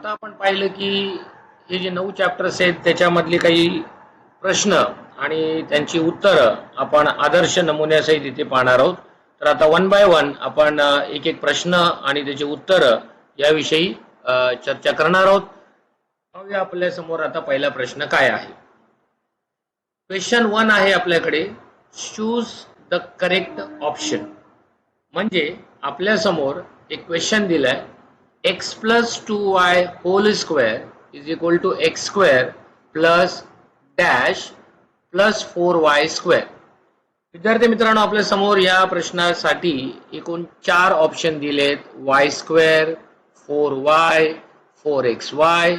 आता आपण पाहिलं की हे जे 9 चॅप्टर्स आहेत त्याच्यामधले काही प्रश्न आणि त्यांची उत्तरं आपण आदर्श नमुन्यासहित इथे पाहणार आहोत. तर आता वन बाय वन आपण एक एक प्रश्न आणि त्याची उत्तरं याविषयी चर्चा करणार आहोत. पाहूया आपल्या समोर आता पहिला प्रश्न काय आहे. क्वेश्चन 1 आहे आपल्याकडे, चूज द करेक्ट ऑप्शन. म्हणजे आपल्या समोर एक क्वेश्चन दिलाय, x plus 2y whole square is equal to x square plus dash plus 4y square. विद्यार्थी मित्रांनो, आपल्या समोर या प्रश्नासाठी एकूण 4 ऑप्शन दिलेत, y square, 4y, 4xy,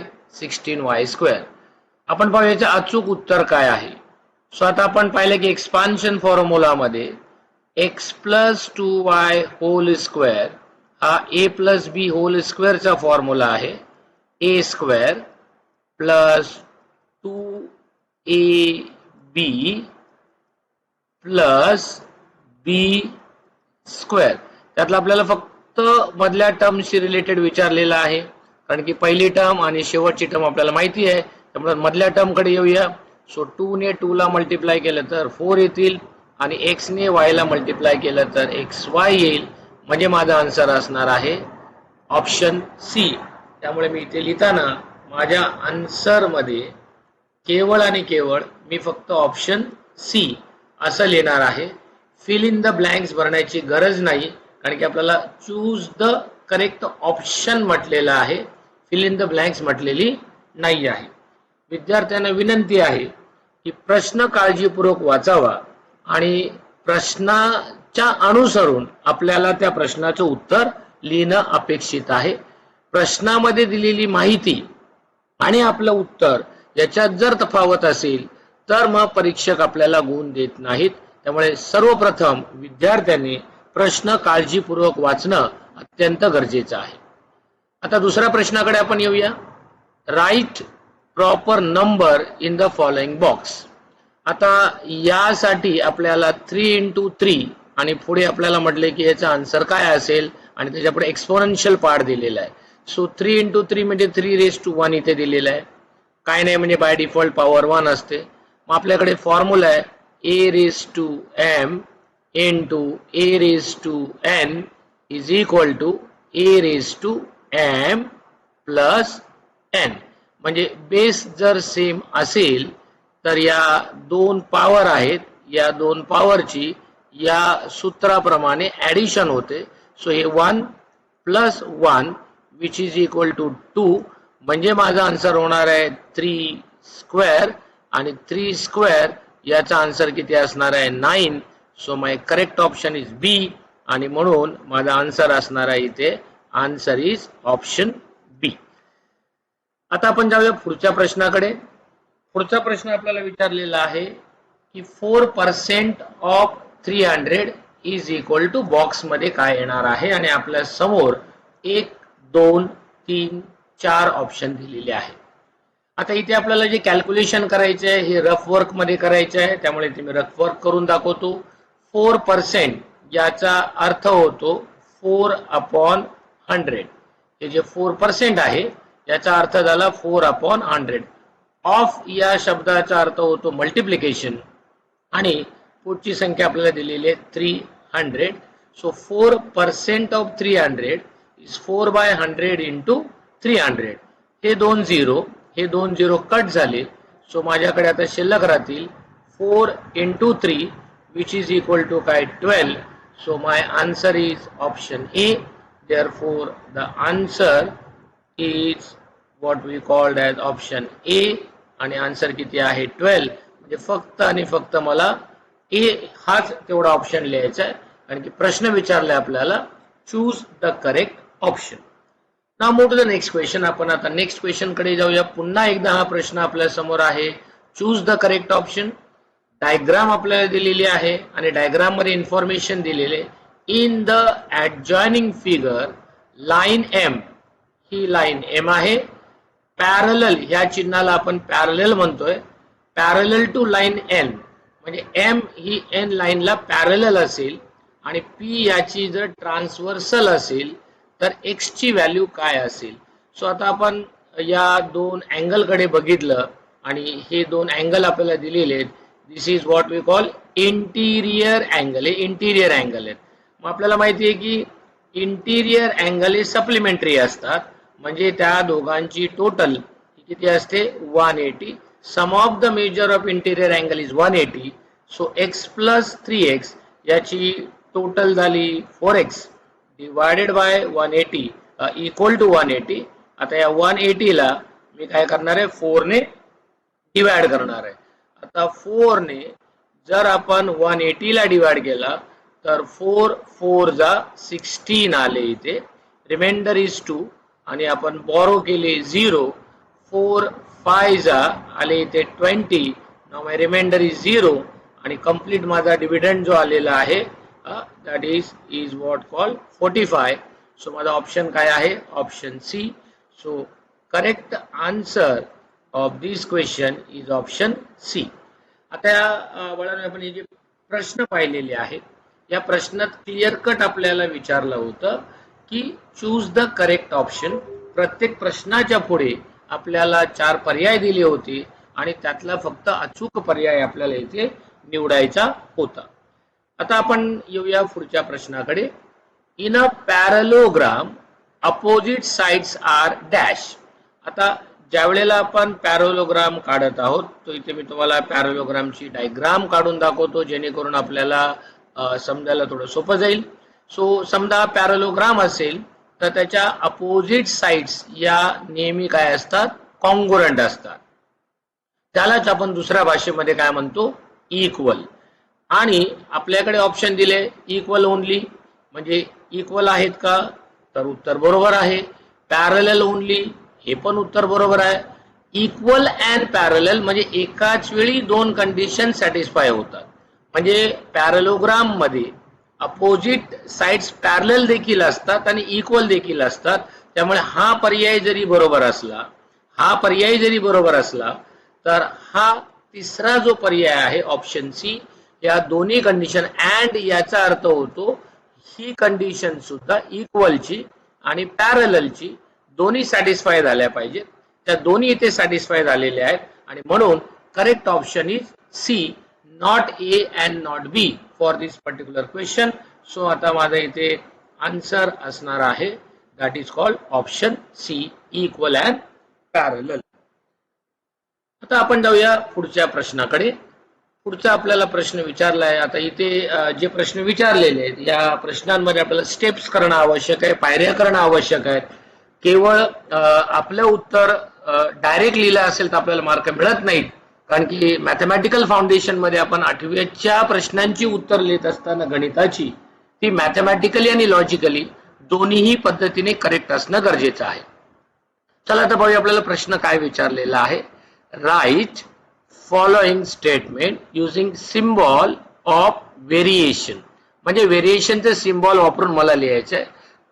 16y square. आपण पाहूया याचे अचूक उत्तर काय आहे. सो आता आपण पाहिलं की एक्सपान्शन फॉर्म्युला मध्ये x plus 2y whole square हा a plus B whole square चा फॉर्म्युला आहे. a square plus 2ab plus b square. त्यातला आपल्याला फक्त मधल्या टर्मशी रिलेटेड विचारलेला आहे, कारण की पहिली टर्म आणि शेवटची टर्म आपल्याला माहिती आहे. त्यामुळे मधल्या टर्म कडे येऊया. सो 2 ने 2 ला मल्टिप्लाय केलं तर 4 येतील आणि x ने y ला मल्टिप्लाय केलं तर xy येईल. म्हणजे माझा आन्सर असणार आहे ऑप्शन सी. त्यामुळे मी इथे लिहिताना माझ्या आन्सर मध्ये केवळ आणि केवळ मी फक्त ऑप्शन सी असं लिहिणार आहे. फिल इन द ब्लँक्स भरण्याची गरज नाही, कारण की आपल्याला चूज द करेक्ट ऑप्शन म्हटलेलं आहे, फिल इन द ब्लँक्स म्हटलेली नाही आहे. विद्यार्थ्यांना विनंती आहे की प्रश्न काळजीपूर्वक वाचावा आणि प्रश्नाच्या अनुसरून आपल्याला त्या प्रश्नाचं उत्तर लिहिणं अपेक्षित आहे. प्रश्नामध्ये दिलेली माहिती आणि आपलं उत्तर याच्यात जर तफावत असेल तर मग परीक्षक आपल्याला गुण देत नाहीत. त्यामुळे सर्वप्रथम विद्यार्थ्यांनी प्रश्न काळजीपूर्वक वाचणं अत्यंत गरजेचं आहे. आता दुसऱ्या प्रश्नाकडे आपण येऊया. Write proper number in the following box. आता यासाठी आपल्याला 3 into 3 आणि पुढे आपल्याला म्हटले की याचा आन्सर काय असेल आणि त्याच्यापुढे एक्सपोनेन्शियल पार्ट दिलेला आहे. सो 3 into 3 म्हणजे 3 raised to 1 इथे दिलेला आहे. काय नाही म्हणजे बाय डिफॉल्ट पॉवर 1 असते. मग आपल्याकडे फॉर्म्युला आहे a raised to m into a raised to n is equal to a raised to m plus n. म्हणजे बेस जर सेम असेल तर या दोन पॉवर आहेत, या दोन पॉवरची या सूत्राप्रमाणे ऍडिशन होते. सो हे 1 plus 1 which is equal to 2. म्हणजे माझा आन्सर होणार आहे 3 स्क्वेअर आणि 3 स्क्वेअर याचा आन्सर किती असणार आहे 9. So my correct option is B आणि म्हणून माझा आन्सर असणार आहे इथे आन्सर इज ऑप्शन बी. आता आपण जाऊया पुढच्या प्रश्नाकडे. पुढचा प्रश्न आपल्याला विचारलेला आहे की 4% of 300 is equal to box मध्ये काय येणार आहे आणि आपल्या समोर 1 2 3 4 ऑप्शन दिलेले आहेत. आता इथे आपल्याला जे कॅल्क्युलेशन करायचे आहे हे रफ वर्क मध्ये करायचे आहे, त्यामुळे इथे मी रफ वर्क करून दाखवतो. 4% याचा अर्थ होतो 4/100. हे जे 4% आहे याचा अर्थ झाला 4/100. ऑफ या शब्दाचा अर्थ होतो मल्टिप्लिकेशन आणि पुढची संख्या आपल्याला दिलेली आहे 300. So 4% of 300 is 4/100 into 300. हे 2 झिरो कट झाले. सो माझ्याकडे आता शिल्लक राहतील 4 into 3 which is equal to काय 12. So my answer is option A. Therefore the answer is what we called as option A आणि आन्सर किती आहे 12. म्हणजे फक्त आणि फक्त मला ए हाच तेवढा ऑप्शन लिहायचा आहे, कारण की प्रश्न विचारलाय आपल्याला choose the correct option. Now move to the next question. आपण आता नेक्स्ट क्वेश्चन कडे जाऊया. पुन्हा एकदा हा प्रश्न आपल्या समोर आहे, choose the correct option. Diagram आपल्याला दिलेली आहे आणि डायग्राम मध्ये इन्फॉर्मेशन दिलेले. In the adjoining figure line M, ही लाईन एम आहे. पॅरलल ह्या चिन्हाला आपण पॅरलल म्हणतोय. पॅरलल टू लाईन एन म्हणजे एम ही एन लाईनला पॅरलल असेल आणि पी याची जर ट्रान्सव्हर्सल असेल तर एक्स ची व्हॅल्यू काय असेल. सो आता आपण या दोन अँगल कडे बघितलं आणि हे दोन अँगल आपल्याला दिलेले आहेत, this is what we call interior angle. हे इंटिरियर अँगल आहेत. मग आपल्याला माहिती आहे की इंटिरियर अँगल हे सप्लिमेंटरी असतात, म्हणजे त्या दोघांची टोटल किती असते 180. Sum of the measure of interior angle is 180. So x plus 3x याची टोटल झाली 4x divided by 180 equal to 180. आता या 180 ला मी काय करणार आहे 4 ने डिवाइड करणार आहे. आता 4 ने जर आपण 180 ला डिवाइड केला तर 4 4 जा 16 आले इथे, रिमाइंडर इज 2 आणि आपण बॉरो केले 0, 4 5 जा आले इथे 20. नाउ माय रिमाइंडर इज 0 आणि कंप्लीट माझा डिव्हिडंड जो आलेला आहे that is what call 45. So माझा ऑप्शन काय आहे option C. So correct answer of this question is option C. आता आपण हे जे प्रश्न पाहिलेले आहेत या प्रश्नात क्लिअर कट आपल्याला विचारलं होतं की चूज द करेक्ट ऑप्शन. प्रत्येक प्रश्नाच्या पुढे आपल्याला 4 पर्याय दिले होते आणि त्यातला फक्त अचूक पर्याय आपल्याला इथे निवडायचा होता. आता आपण येऊया पुढच्या प्रश्नाकडे. In a parallelogram opposite sides are dash. आता ज्या वेळेला आपण पॅरलोग्राम काढत आहोत तो इथे मी तुम्हाला पॅरलोग्रामची डायग्राम काढून दाखवतो जेणेकरून आपल्याला समजायला थोडं सोपं जाईल. सो समजा पॅरलोग्राम असेल तर त्याच्या अपोजिट साइड्स या नेहमी काय असतात कॉन्ग्रुएंट असतात. त्यालाच आपण दुसऱ्या भाषेमध्ये काय म्हणतो इक्वल. आणि आपल्याकडे ऑप्शन दिले इक्वल ओनली, म्हणजे इक्वल आहेत का तर उत्तर बरोबर आहे. पॅरलल ओनली हे पण उत्तर बरोबर आहे. इक्वल अँड पॅरलल म्हणजे एकाच वेळी दोन कंडिशन सॅटिस्फाय होतात. म्हणजे पॅरलोग्राम मध्ये अपोजिट साइड्स पॅरलल देखील असतात आणि इक्वल देखील असतात. त्यामुळे हा पर्याय जरी बरोबर असला तर हा तिसरा जो पर्याय आहे ऑप्शन सी या दोन्ही कंडिशन अँड याचा अर्थ होतो ही कंडिशन सुद्धा इक्वलची आणि पॅरललची दोन्ही सॅटिस्फाय झाल्या पाहिजेत. त्या दोन्ही इथे सॅटिस्फाय झालेल्या आहेत आणि म्हणून correct option is C, not A and not B for this particular question. So आता माझा इथे आन्सर असणार आहे that is called option C, equal and parallel. आता आपण जाऊया पुढच्या प्रश्नाकडे. पुढचा आपल्याला प्रश्न विचारला आहे. आता इथे जे प्रश्न विचारलेले आहेत या प्रश्नांमध्ये आपल्याला स्टेप्स करणं आवश्यक आहे, पायऱ्या करणं आवश्यक आहे. केवळ आपलं उत्तर डायरेक्ट लिहिलं असेल तर आपल्याला मार्क मिळत नाहीत, कारण की मॅथमॅटिकल फाउंडेशन मध्ये आपण 8वीच्या प्रश्नांची उत्तर लिहित असताना गणिताची ती मॅथमॅटिकली आणि लॉजिकली दोन्हीही पद्धतीने करेक्ट असणं गरजेचं आहे. चला आता बघूया आपल्याला प्रश्न काय विचारलेला आहे. Write following statement using symbol of variation. म्हणजे व्हेरिएशनचे सिम्बॉल वापरून मला लिहायचं आहे.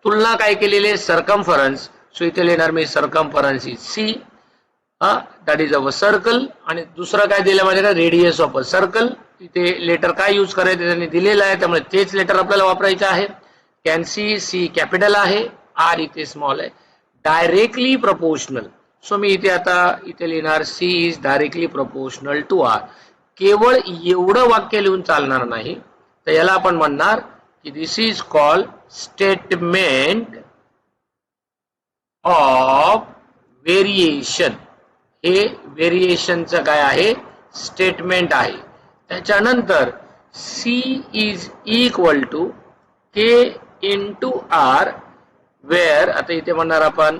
तुलना काय केलेली आहे सर्कम्फरन्स. सो इथे लिहिणार मी circumference is C, that is our circle. आणि दुसरं काय दिलं माझ्या रेडियस ऑफ अ सर्कल. इथे लेटर काय यूज करायचं त्यांनी दिलेलं आहे त्यामुळे तेच लेटर आपल्याला वापरायचं आहे. कॅन सी कॅपिटल आहे, आर इथे स्मॉल आहे. Directly proportional. सो मी इथे आता इथे लिहिणार C is directly proportional to R. केवळ एवढं वाक्य लिहून चालणार नाही, तर याला आपण म्हणणार की this is called statement of variation. हे व्हेरिएशनचं काय आहे स्टेटमेंट आहे. त्याच्यानंतर C is equal to K into R where आता इथे म्हणणार आपण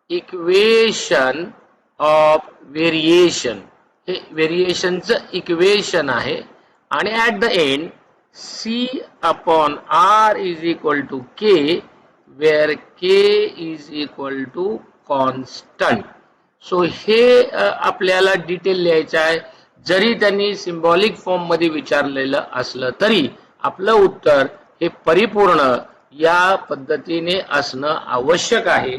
इक्वेशन ऑफ व्हेरिएशन. हे व्हेरिएशनचं इक्वेशन आहे आणि at the end C upon R is equal to K where K is equal to constant. So हे आपल्याला डिटेल लिहायचं आहे. जरी त्यांनी सिम्बॉलिक फॉर्म मध्ये विचारलेलं असलं तरी आपलं उत्तर हे परिपूर्ण या पद्धतीने असणं आवश्यक आहे.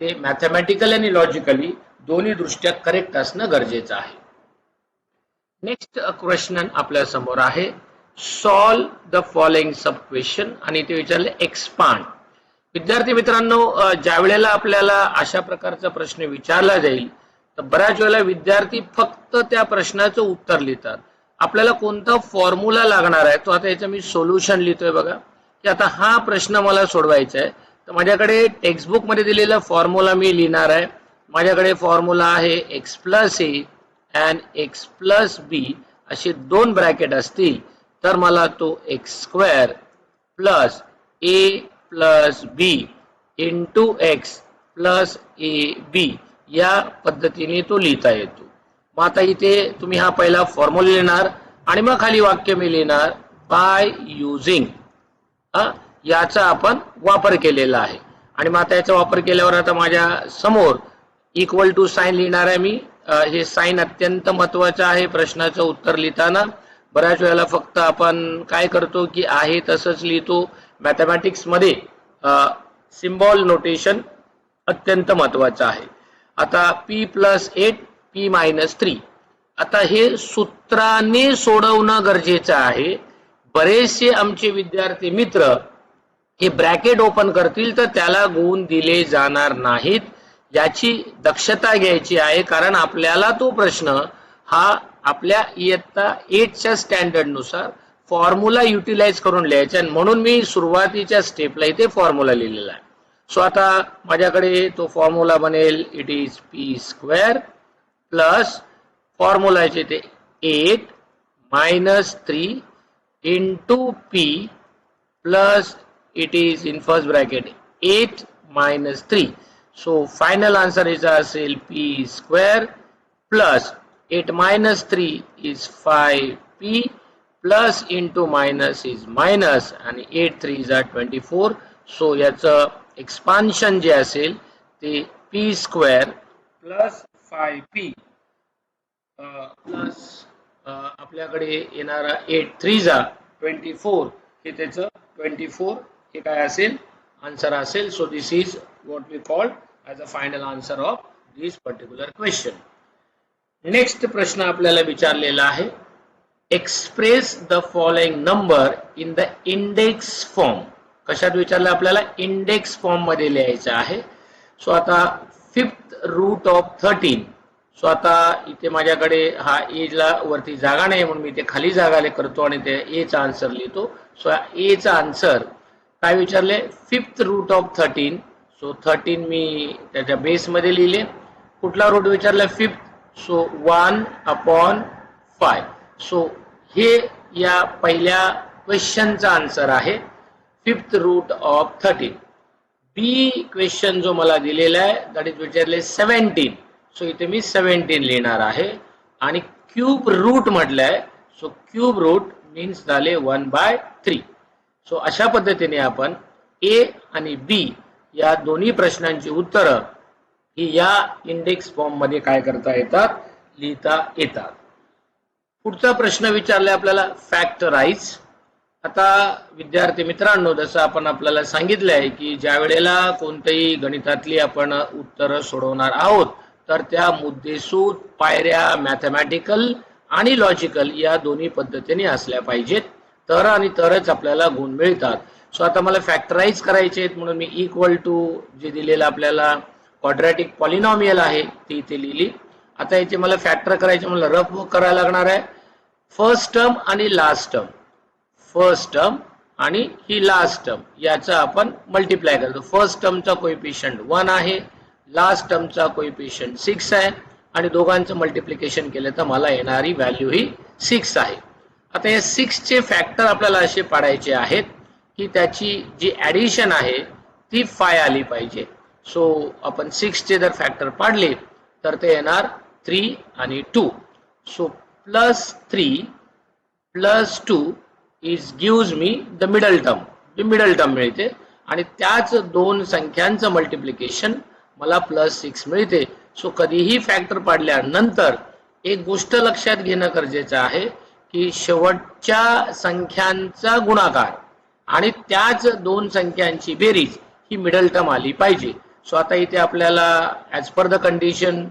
ते मॅथमॅटिकल आणि लॉजिकली दोन्ही दृष्ट्या करेक्ट असणं गरजेचं आहे. नेक्स्ट क्वेश्चन आपल्या समोर आहे. Solve the following sub question आणि ते विचारले एक्सपांड. विद्यार्थी मित्रांनो, ज्या वेळेला आपल्याला अशा प्रकारचा प्रश्न विचारला जाईल तर बऱ्याच वेळेला विद्यार्थी फक्त त्या प्रश्नाचं उत्तर लिहितात. आपल्याला कोणता फॉर्म्युला लागणार आहे तो आता याचं मी सोल्युशन लिहितोय बघा, की आता हा प्रश्न मला सोडवायचा आहे. तर माझ्याकडे टेक्स्टबुक मध्ये दिलेला फॉर्म्युला मी लिहिणार आहे. माझ्याकडे फॉर्म्युला आहे x plus A and x plus B असे दोन ब्रॅकेट असतील तर मला तो x square plus A plus B into x plus A B या पद्धतीने तो लिहिता येतो. मग आता इथे तुम्ही हा पहिला फॉर्म्युला लिहिणार आणि मग खाली वाक्य मी लिहिणार बाय युझिंग याचा आपण वापर केलेला आहे. आणि मग आता याचा वापर केल्यावर आता माझ्या समोर इक्वल टू साइन लिहिणार आहे मी. हे साइन अत्यंत महत्वाचं आहे प्रश्नाचं उत्तर लिहिताना. बऱ्याच वेळेला फक्त आपण काय करतो की आहे तसंच लिहितो. मॅथमॅटिक्स मध्ये सिम्बॉल नोटेशन अत्यंत महत्वाचं आहे. आता p प्लस 8 p मायनस 3 आता हे सूत्राने सोडवणं गरजेचं आहे. बरेचसे आमचे विद्यार्थी मित्र हे ब्रॅकेट ओपन करतील तर त्याला गुण दिले जाणार नाहीत. याची दक्षता घ्यायची आहे, कारण आपल्याला तो प्रश्न हा आपल्या इयत्ता 8च्या स्टँडर्ड नुसार फॉर्म्युला युटिलाइज करून लिहायचा आहे. म्हणून मी सुरुवातीच्या स्टेपला इथे फॉर्म्युला लिहिलेला आहे. सो आता माझ्याकडे तो फॉर्म्युला बनेल it is P square plus formula इथे 8 minus 3 into P plus it is in first bracket 8 minus 3. So final answer is असेल p square plus 8 minus 3 is 5p plus into minus is minus आणि 8 3 is 24. So याचं expansion जे असेल ते p square plus 5p plus आपल्याकडे येणारा 8 3 जा 24 हे त्याचं 24 हे काय असेल आन्सर असेल. So this is what we called as a final answer of this particular question. Next प्रश्न आपल्याला विचारलेला आहे express the following number in the index form. कशात विचारलं आपल्याला? इंडेक्स फॉर्म मध्ये लिहायचं आहे. सो आता 5th रूट ऑफ 13. सो आता इथे माझ्याकडे हा एला वरती जागा नाही म्हणून मी इथे खाली जागा करतो आणि ते ए चा आन्सर लिहितो. सो ए चा आन्सर काय विचारले? 5th route of 13. सो 13 मी त्याच्या बेस मध्ये लिहिले. कुठला रूट विचारला? 5th. सो 1/5. सो हे या पहिल्या क्वेश्चनचा आन्सर आहे 5th route of 13. B question जो मला दिलेला आहे दॅट इज विचारले 17. सो इथे मी 17 लिहिणार आहे. आणि क्यूब रूट म्हटलंय. सो क्यूब रूट मीन्स झाले 1/3. सो अशा पद्धतीने आपण ए आणि बी या दोन्ही प्रश्नांची उत्तरं ही या इंडेक्स फॉर्म मध्ये काय करता येतात? लिहिता येतात. पुढचा प्रश्न विचारलाय आपल्याला फॅक्टराइज. आता विद्यार्थी मित्रांनो, जसं आपण आपल्याला सांगितलं आहे की ज्या वेळेला कोणत्याही गणितातली आपण उत्तरं सोडवणार आहोत तर त्या मुद्देसूद पायऱ्या मॅथमॅटिकल आणि लॉजिकल या दोन्ही पद्धतीने असल्या पाहिजेत, तर आणि तरच आपल्याला गुण मिळतात. सो आता मला फॅक्टराइज करायचे आहेत म्हणून मी इक्वल टू जे दिलेलं आपल्याला क्वाड्रॅटिक पॉलिनॉमियल आहे ती इथे लिहिली. आता याचे मला फॅक्टर करायचे, मला रफ वर्क करायला लागणार आहे. फर्स्ट टर्म आणि लास्ट टर्म, फर्स्ट टर्म आणि ही लास्ट टर्म याचा आपण मल्टिप्लाय करतो. फर्स्ट टर्मचा कोएफिशियंट 1 आहे, लास्ट टर्मचा कोएफिशियंट 6 आहे आणि दोघांचं मल्टिप्लिकेशन केलं तर मला येणारी व्हॅल्यू ही 6 आहे. आता या 6 चे फॅक्टर आपल्याला असे पाडायचे आहेत की त्याची जी ऍडिशन आहे ती 5 आली पाहिजे. सो आपण 6 चे जर फॅक्टर पाडले तर ते येणार 3 आणि 2. So +3 +2 is gives me the middle term. जी मिडल टर्म मिळते आणि त्याच दोन संख्यांचं मल्टिप्लिकेशन मला +6 मिळते. सो कधीही फॅक्टर पाडल्यानंतर एक गोष्ट लक्षात घेणं गरजेचं आहे की शेवटच्या संख्यांचा गुणाकार आणि त्याच दोन संख्यांची बेरीज ही मिडल टर्म आली पाहिजे. सो आता इथे आपल्याला as per the condition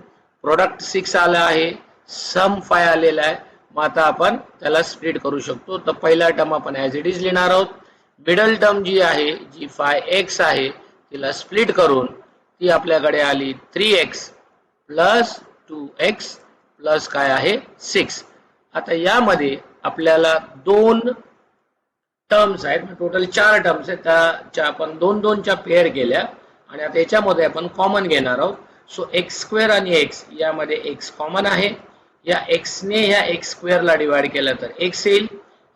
product 6 आला आहे, सम 5 आलेला आहे. मग आता आपण त्याला स्प्लिट करू शकतो. तर पहिला टर्म आपण ॲज इट इज लिहिणार आहोत. मिडल टर्म जी आहे जी 5x आहे तिला स्प्लिट करून ती आपल्याकडे आली 3x प्लस 2x प्लस काय आहे 6. आता यामध्ये आपल्याला दोन टर्म्स आहेत, टोटल 4 टर्म्स आहेत, त्याच्या आपण दोन दोनच्या पेअर केल्या आणि आता याच्यामध्ये आपण कॉमन घेणार आहोत. सो एक्स स्क्वेअर आणि एक्स यामध्ये एक्स कॉमन आहे. या एक्स ने ह्या एक्स स्क्वेअर ला डिवाइड केला तर एक्स येईल.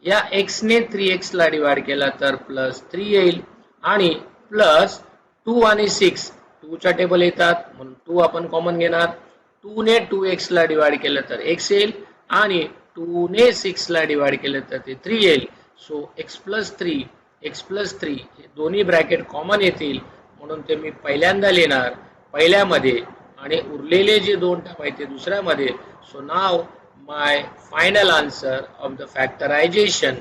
या एक्स ने 3x ला डिवाइड केला तर प्लस 3 येईल आणि प्लस 2 आणि 6 2 च्या टेबल येतात म्हणून 2 आपण कॉमन घेणार. 2 ने 2x ला डिवाइड केलं तर x येईल आणि 2 ने 6 ला डिवाइड केलं तर ते 3 येईल. सो x प्लस 3 हे दोन्ही ब्रॅकेट कॉमन येतील म्हणून ते मी पहिल्यांदा लिहिणार पहिल्यामध्ये आणि उरलेले जे दोन टर्म आहेत ते दुसऱ्यामध्ये. So now my final answer of the factorization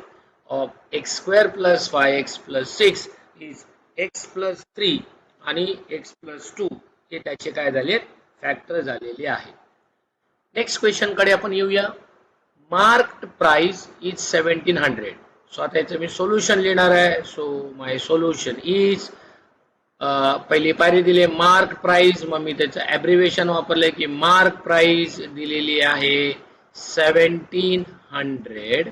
of x square plus 5x plus 6 is x plus 3 आणि x plus 2 हे त्याचे काय झाले फॅक्टर झालेले आहे. नेक्स्ट क्वेश्चन कडे आपण येऊया. Marked price is 1700. सो आता याचं मी सोल्युशन लिहिणार आहे. सो माय सोल्युशन इज पहिली पायरी दिली मार्क प्राइस, मग मी त्याचं ॲब्रिव्हिएशन वापरलंय की मार्क प्राइस दिलेली आहे 1700.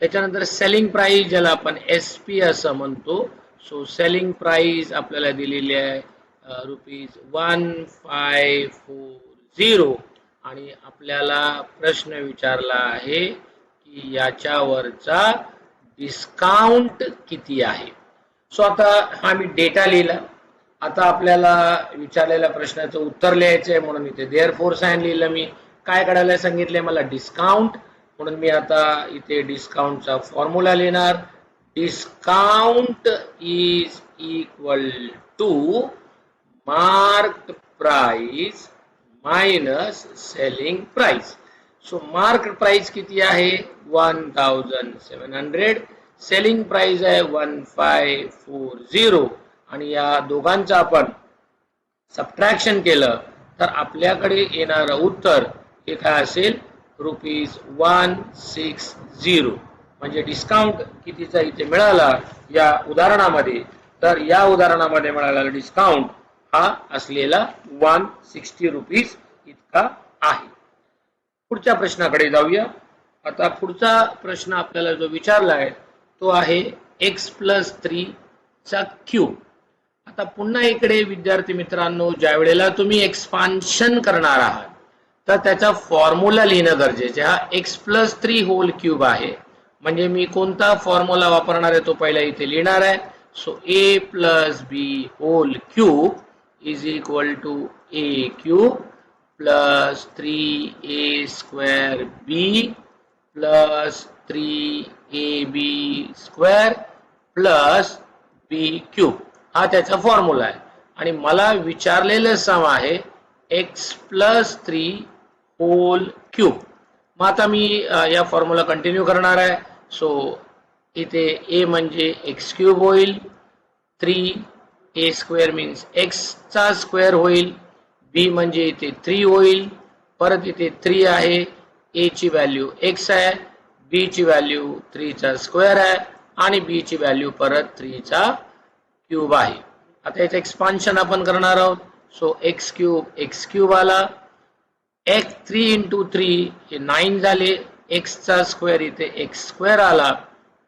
त्याच्यानंतर सेलिंग प्राइस ज्याला आपण SP असं म्हणतो. सो सेलिंग प्राइस आपल्याला दिलेली आहे ₹1540 आणि आपल्याला प्रश्न विचारला आहे की याच्यावरचा डिस्काउंट किती आहे. सो आता हा मी डेटा लिहिला. आता आपल्याला विचारलेल्या प्रश्नाचं उत्तर लिहायचं आहे म्हणून इथे देअरफॉर साइन लिहिलं. मी काय करायला सांगितलंय मला डिस्काउंट म्हणून मी आता इथे डिस्काउंटचा फॉर्म्युला लिहिणार. Discount is equal to marked price minus selling price. So marked price किती आहे 1700, सेलिंग प्राइस आहे 1540 आणि या दोघांचं आपण सबट्रॅक्शन केलं तर आपल्याकडे येणारं उत्तर हे काय असेल ₹160. म्हणजे डिस्काउंट कितीचा इथे मिळाला या उदाहरणामध्ये, तर या उदाहरणामध्ये मिळालेला डिस्काउंट हा असलेला ₹160 इतका आहे. पुढच्या प्रश्नाकडे जाऊया. आता पुढचा प्रश्न आपल्याला जो विचारला आहे तो आहे x प्लस 3 चा क्यूब. आता पुन्हा इकडे विद्यार्थी मित्रांनो ज्या वेळेला तुम्ही एक्सपान्शन करणार आहात तर त्याचा फॉर्म्युला लिहिणं गरजेचे. हा x प्लस 3 होल क्यूब आहे म्हणजे मी कोणता फॉर्म्युला वापरणार आहे तो पहिला इथे लिहिणार आहे. So a plus B whole cube is equal to a cube plus 3a square b plus 3ab square plus b cube हा त्याचा फॉर्म्युला आहे. आणि मला विचारलेलं सम आहे x प्लस 3 होल क्यूब. मग आता मी या फॉर्म्युला कंटिन्यू करणार आहे. सो इथे a म्हणजे x क्यूब होईल, 3a स्क्वेअर मीन्स x चा स्क्वेअर होईल, b म्हणजे इथे 3 होईल, परत इथे 3 आहे, a ची व्हॅल्यू x आहे, b ची व्हॅल्यू 3 चा स्क्वेअर आहे आणि b ची व्हॅल्यू परत 3 चा क्यूब आहे. आता याचं एक्सपान्शन आपण करणार आहोत. सो x क्यूब आला, x 3 इंटू 3 हे 9 झाले, x चा स्क्वेअर इथे x स्क्वेअर आला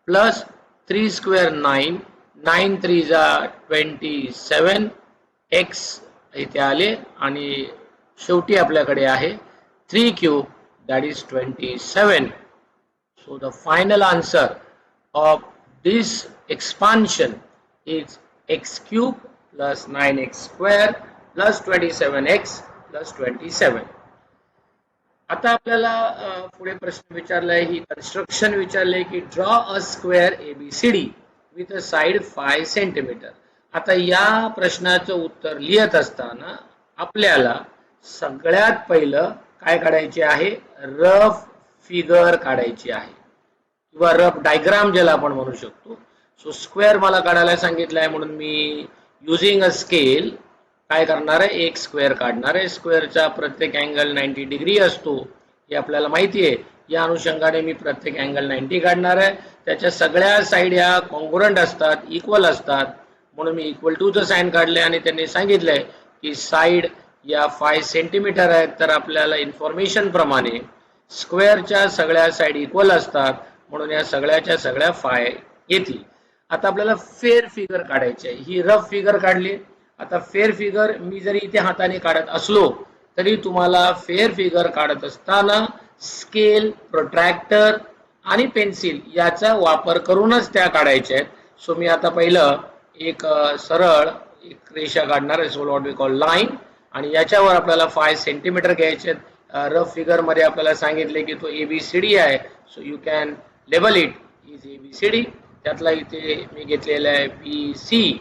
प्लस 3 स्क्वेअर 9, 9 3 जा 27, x इथे आले आणि शेवटी आपल्याकडे आहे 3 cube that is 27. So the final answer of this expansion is x cube plus 9x square plus 27x plus 27. आता आपल्याला पुढे प्रश्न विचारलाय ही कन्स्ट्रक्शन विचारले की draw a square ABCD with a side 5 centimetre. आता या प्रश्नाचं उत्तर लिहित असताना आपल्याला सगळ्यात पहिलं काय काढायचे आहे रफ फिगर काढायची आहे किंवा रफ डायग्राम ज्याला आपण म्हणू शकतो. सो स्क्वेअर मला काढायला सांगितलं आहे म्हणून मी युजिंग अ स्केल काय करणार आहे एक स्क्वेअर काढणार आहे. स्क्वेअरचा प्रत्येक अँगल 90 डिग्री असतो हे आपल्याला माहिती आहे. या अनुषंगाने मी प्रत्येक अँगल 90 काढणार आहे. त्याच्या सगळ्या साइड या कॉन्ग्रुएंट असतात, इक्वल असतात म्हणून मी इक्वल टूचं साइन काढलंय आणि त्यांनी सांगितलंय की साइड या 5 सेंटीमीटर आहेत, तर आपल्याला इन्फॉर्मेशन प्रमाणे स्क्वेअरच्या सगळ्या साइड इक्वल असतात, म्हणून या सगळ्याच्या सगळ्या 5 येतील. आता आपल्याला फेअर फिगर काढायची आहे. ही रफ फिगर काढली. आता फेअर फिगर मी जरी इथे हाताने काढत असलो तरी तुम्हाला फेअर फिगर काढत असताना स्केल, प्रोट्रॅक्टर आणि पेन्सिल याचा वापर करूनच त्या काढायच्या आहेत. सो मी आता पहिलं एक सरळ एक रेषा काढणार आहे, so what we call line, आणि याच्यावर आपल्याला 5 सेंटीमीटर घ्यायचे आहेत. रफ फिगर मध्ये आपल्याला सांगितले की तो ABCD आहे, so you can label it is ABCD. त्यातला इथे मी घेतलेला आहे BC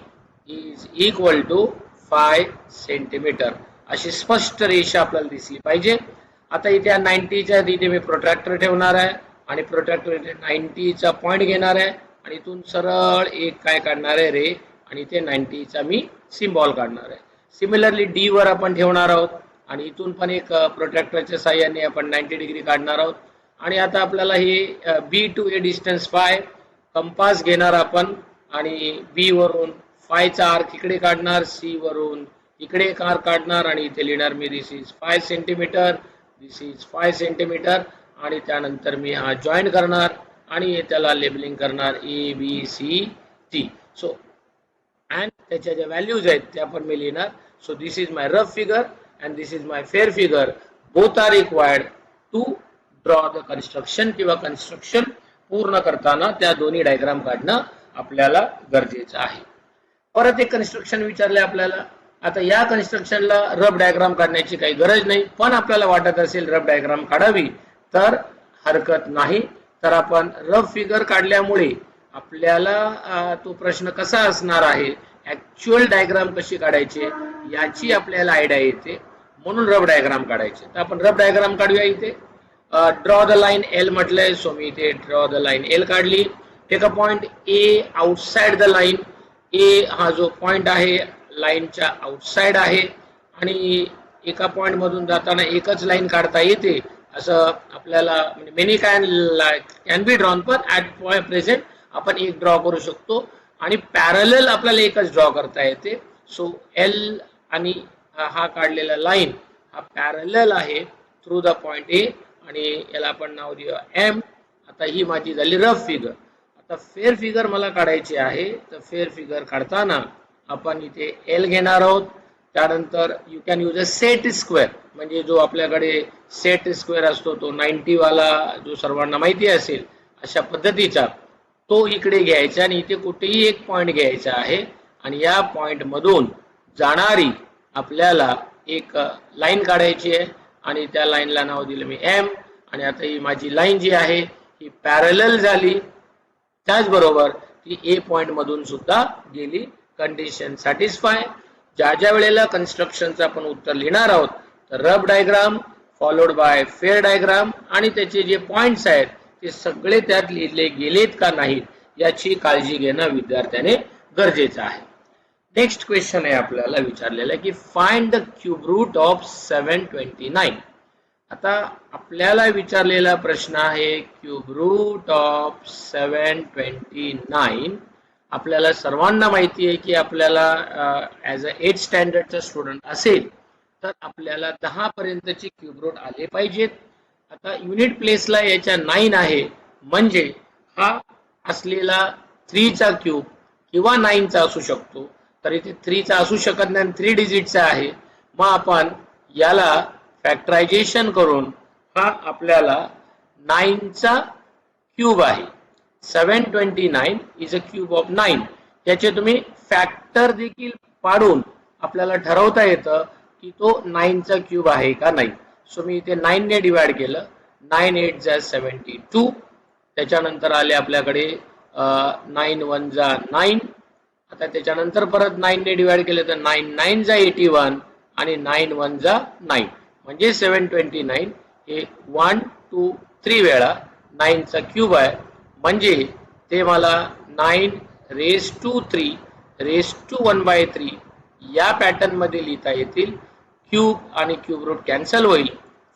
is equal to 5 centimetre. अशी स्पष्ट रेषा आपल्याला दिसली पाहिजे. आता इथे 90च्या इथे मी प्रोट्रॅक्टर ठेवणार आहे आणि प्रोट्रॅक्टर इथे 90चा पॉइंट घेणार आहे आणि इथून सरळ एक काय काढणार आहे रे, आणि इथे 90चा मी सिम्बॉल काढणार आहे. सिमिलरली D वर आपण ठेवणार आहोत आणि इथून पण एक प्रोट्रॅक्टरच्या साहाय्याने आपण 90 डिग्री काढणार आहोत. आणि आता आपल्याला हे B to A distance five, compass घेणार आपण आणि B वरून फायचा आर्क इकडे काढणार, C वरून इकडे एक आर्क काढणार आणि इथे लिहिणार me this is 5 centimetre, this is 5 centimetre, आणि त्यानंतर मी हा जॉईन करणार आणि त्याला लेबलिंग करणार ABCD. सो अँड त्याच्या ज्या व्हॅल्यूज आहेत त्या पण मी लिहिणार. So this is my rough figure and this is my fair figure. Both are required to draw the construction, किंवा कन्स्ट्रक्शन पूर्ण करताना त्या दोन्ही डायग्राम काढणं आपल्याला गरजेचं आहे. परत एक कन्स्ट्रक्शन विचारले आपल्याला. आता या कन्स्ट्रक्शनला रफ डायग्राम काढण्याची काही गरज नाही, पण आपल्याला वाटत असेल रफ डायग्राम काढावी तर हरकत नाही. तर आपण रफ फिगर काढल्यामुळे आपल्याला तो प्रश्न कसा असणार आहे, ऍक्च्युअल डायग्राम कशी काढायची याची आपल्याला आयडिया येते, म्हणून रफ डायग्राम काढायचे. तर आपण रफ डायग्राम काढूया. इथे ड्रॉ द लाईन L म्हटलंय, सो मी इथे ड्रॉ द लाईन L काढली. Take a point A outside the line. A हा जो पॉइंट आहे लाईनच्या आउटसाइड आहे आणि एका पॉइंट मधून जाताना एकच लाईन काढता येते असं आपल्याला, मेनी कॅन बी ड्रॉन, पण ऍट पॉइंट प्रेझेंट आपण एक ड्रॉ करू शकतो आणि पॅरलल आपल्याला एकच ड्रॉ करता येते. सो L आणि हा काढलेला लाईन हा पॅरलल आहे थ्रू द पॉइंट A आणि याला आपण नाव देऊया M. आता ही माझी झाली रफ फिगर. आता फेअर फिगर मला काढायची आहे. तर फेअर फिगर काढताना आपण इथे L घेणार आहोत. त्यानंतर you can use a set square, म्हणजे जो आपल्याकडे सेट स्क्वेअर असतो तो 90 वाला जो सर्वांना माहिती असेल अशा पद्धतीचा, तो इकडे घ्यायचा आणि इथे कुठेही एक पॉइंट घ्यायचा आहे आणि या पॉइंट मधून जाणारी आपल्याला एक लाईन काढायची आहे आणि त्या लाईनला नाव दिलं मी M. आणि आता ही माझी लाईन जी आहे ही पॅरलल झाली, त्याचबरोबर ती A पॉइंट मधून सुद्धा गेली. Condition satisfy. ज्या वेळेला कन्स्ट्रक्शनचं आपण उत्तर लिहिणार आहोत तर rough diagram followed by fair diagram आणि त्याचे जे पॉइंट्स आहेत ते सगळे त्यात लिहिले गेलेत का नाहीत याची काळजी घेणं विद्यार्थ्याने गरजेचं आहे. नेक्स्ट क्वेश्चन आहे आपल्याला विचारलेला की find the cube root of 729. आता आपल्याला विचारलेला प्रश्न आहे क्यूब रूट ऑफ 729. आपल्याला सर्वांना माहिती आहे की आपल्याला ॲज अ 8th स्टँडर्डचा स्टुडंट असेल तर आपल्याला 10 पर्यंतचे क्यूब रूट आले पाहिजेत. आता युनिट प्लेसला याच्या 9 आहे, म्हणजे हा असलेला 3चा क्यूब किंवा 9चा असू शकतो. तर इथे 3चा असू शकत नाही, 3 डिजिटचा आहे. मग आपण याला फॅक्टरायझेशन करून हा आपल्याला 9चा क्यूब आहे. 729 इज अ क्यूब ऑफ 9. त्याचे तुम्ही फॅक्टर देखील पाडून आपल्याला ठरवता येतं की तो 9चा क्यूब आहे का नाही. सो मी इथे 9 ने डिवाइड केलं. 9 8 जा 72. त्याच्यानंतर आले आपल्याकडे 9 1 जा 9. आता त्याच्यानंतर परत 9 ने डिवाइड केलं तर 9 9 जा 81 आणि 9 1 जा 9. म्हणजे 729 हे 1 2 3 वेळा 9चा क्यूब आहे. म्हणजे ते मला 9 रेज टू 3 रेज टू 1/3 या पॅटर्न मध्ये लिहिता येतील. क्यूब आणि क्यूब रूट कॅन्सल होईल.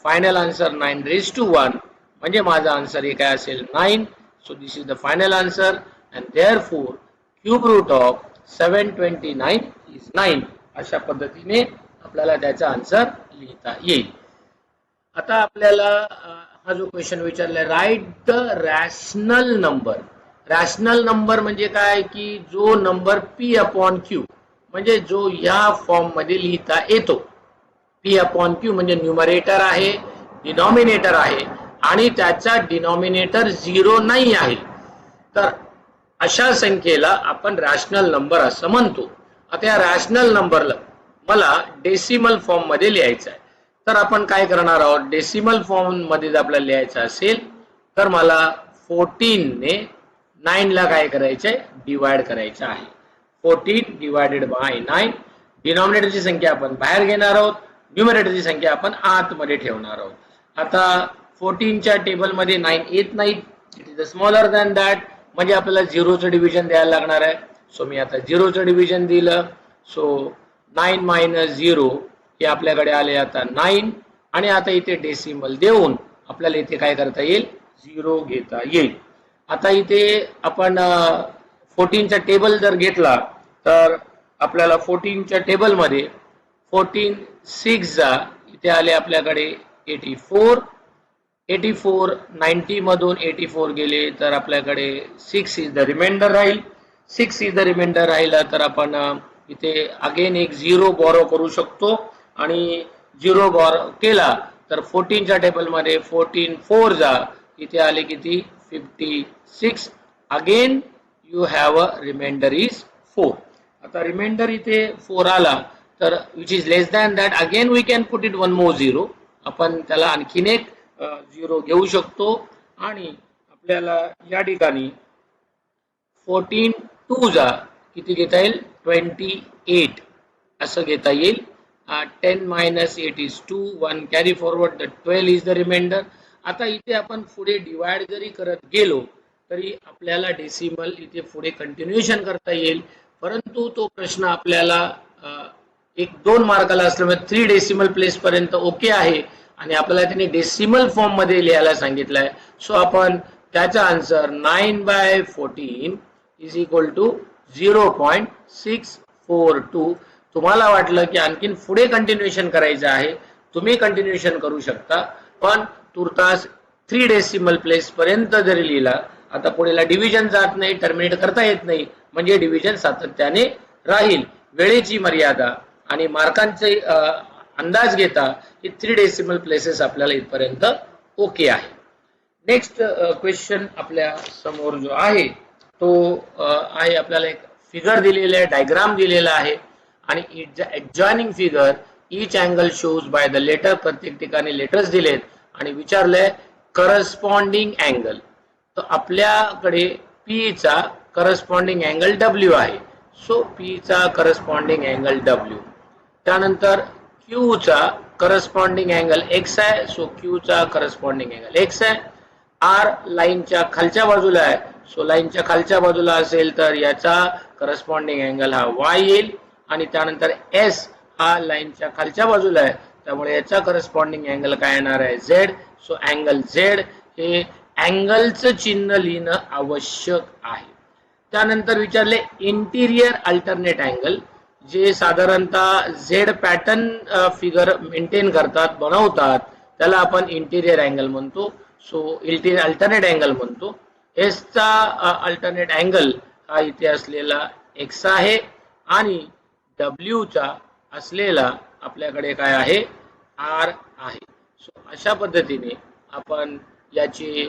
फायनल आन्सर 9 रेज टू 1, म्हणजे माझा आन्सर हे काय असेल 9. So this is the final answer and therefore cube root of 729 is 9. अशा पद्धतीने आपल्याला त्याचा आन्सर लिहिता येईल. आता आपल्याला हा जो क्वेश्चन विचारलाय, write the rational number. Rational number म्हणजे काय की जो नंबर P अपॉन Q म्हणजे जो या फॉर्म मध्ये लिहिता येतो. P अपॉन Q म्हणजे न्यूमरेटर आहे, डिनॉमिनेटर आहे आणि त्याचा डिनॉमिनेटर 0 नाही आहे. तर अशा संख्येला आपण रॅशनल नंबर असं म्हणतो. आता या रॅशनल नंबरला मला डेसिमल फॉर्म मध्ये लिहायचं आहे. तर आपण काय करणार आहोत, डेसिमल फॉर्म मध्ये जर आपल्याला लिहायचं असेल तर मला 14 ने 9 ला काय करायचंय, डिवाइड करायचं आहे. 14 डिवाइडेड बाय 9. डिनॉमिनेटरची संख्या आपण बाहेर घेणार आहोत, न्यूमरेटरची संख्या आपण आतमध्ये ठेवणार आहोत. आता 14 च्या टेबल मध्ये 9 येत नाही, it is smaller than that, म्हणजे आपल्याला 0चं डिव्हिजन द्यायला लागणार आहे. सो मी आता 0चं डिव्हिजन दिलं. सो 9 मायनस 0 हे आपल्याकडे आले आता 9 आणि आता इथे डेसिमल देऊन आपल्याला इथे काय करता येईल, 0 घेता येईल. आता इथे आपण 14चा टेबल जर घेतला तर आपल्याला 14च्या टेबल मध्ये 14 6 जा इथे आले आपल्याकडे 84. 84 90 मधून 84 गेले तर आपल्याकडे 6 इज द रिमाइंडर राहील. 6 इज द रिमाइंडर राहिला तर आपण इथे अगेन एक 0 बॉरो करू शकतो आणि 0 बॉरो केला तर 14च्या टेबल मध्ये 14 4 जा इथे आले किती 56. Again you have a remainder is 4. आता रिमाइंडर इथे 4 आला तर which is less than that, again we can put it one more 0. आपण त्याला आणखीन एक 0 घेऊ शकतो आणि आपल्याला या ठिकाणी 14 2 जा किती घेता येईल 28 असं घेता येईल. 10 minus 8 is 2. 1 carry forward, the 12 is the remainder. आता इथे आपण पुढे डिवाइड जरी करत गेलो तरी आपल्याला डेसिमल इथे पुढे कंटिन्युएशन करता येईल. परंतु तो प्रश्न आपल्याला 1-2 मार्काला असल्यामुळे 3 डेसिमल प्लेस पर्यंत ओके आहे आणि आपल्याला त्याने डेसिमल फॉर्म मध्ये लिहायला सांगितलंय. सो आपण त्याचा आन्सर 9/14 इज इक्वल टू 0.642. तुम्हाला वाटलं की आणखीन पुढे कंटिन्युएशन करायचं आहे, तुम्ही कंटिन्युएशन करू शकता, पण तुर्तास 3 डेसिमल प्लेस पर्यंत जरी लिहिला, आता पुढेला डिव्हिजन जात नाही, टर्मिनेट करता येत नाही, म्हणजे डिव्हिजन सातत्याने राहील. वेळेची मर्यादा आणि मार्कांचे अंदाज घेता ही 3 डेसिमल प्लेसेस आपल्याला इथपर्यंत ओके आहे. नेक्स्ट क्वेश्चन आपल्या समोर जो आहे तो आहे, आपल्याला एक फिगर दिलेला आहे, डायग्राम दिलेला आहे आणि adjoining figure each angle shows by the letter. प्रत्येक ठिकाणी लेटर्स दिलेत आणि विचारलंय करस्पॉन्डिंग अँगल. तर आपल्याकडे P चा करस्पॉन्डिंग अँगल W आहे. सो P चा करस्पॉन्डिंग अँगल W. त्यानंतर Q चा करस्पॉन्डिंग अँगल X आहे. सो Q चा करस्पॉन्डिंग अँगल X आहे. R लाईनच्या खालच्या बाजूला आहे. सो लाईनच्या खालच्या बाजूला असेल तर याचा करस्पॉन्डिंग अँगल हा Y येईल आणि त्यानंतर S हा लाईनच्या खालच्या बाजूला आहे, त्यामुळे याचा करस्पॉन्डिंग अँगल काय येणार आहे Z. सो अँगल Z हे अँगलचं चिन्ह लिहिणं आवश्यक आहे. त्यानंतर विचारले इंटिरियर अल्टरनेट अँगल, जे साधारणतः Z पॅटर्न फिगर मेंटेन करतात, बनवतात, त्याला आपण इंटिरियर अँगल म्हणतो. सो इंटिरियर अल्टरनेट अँगल म्हणतो. S चा अल्टरनेट अँगल हा इथे असलेला X आहे आणि W चा असलेला आपल्याकडे काय आहे R आहे. सो अशा पद्धतीने आपण याचे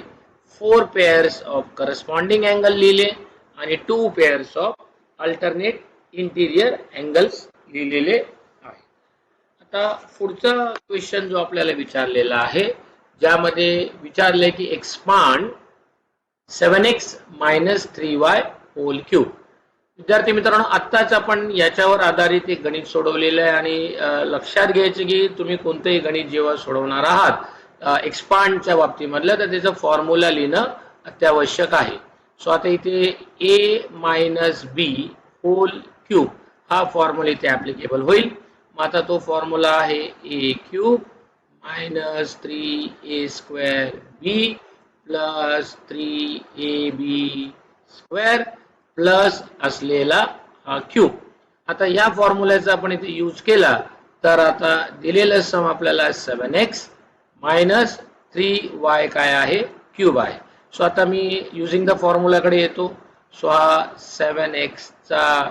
4 पेअर्स ऑफ करस्पॉन्डिंग अँगल लिहिले आणि 2 pairs of alternate interior angles लिहिलेले आहे. आता पुढचा क्वेश्चन जो आपल्याला विचारलेला आहे, ज्यामध्ये विचारले की expand 7x minus 3y hole cube. विद्यार्थी मित्रांनो, आत्ताच आपण याच्यावर आधारित एक गणित सोडवलेलं आहे आणि लक्षात घ्यायचं की तुम्ही कोणतेही गणित जेव्हा सोडवणार आहात एक्सपांडच्या बाबतीमधलं, तर त्याचं फॉर्म्युला लिहिणं अत्यावश्यक आहे. सो आता इथे a minus b whole cube हा फॉर्म्युला इथे ऍप्लिकेबल होईल. मग आता तो फॉर्म्युला आहे a cube minus 3a square b plus 3ab square plus असलेला क्यूब. आता या फॉर्म्युल्याचा आपण इथे यूज केला तर आता दिलेलं सम आपल्याला 7x मायनस 3y काय आहे क्यूब आहे. सो आता मी युजिंग द फॉर्म्युलाकडे येतो. सो हा 7x चा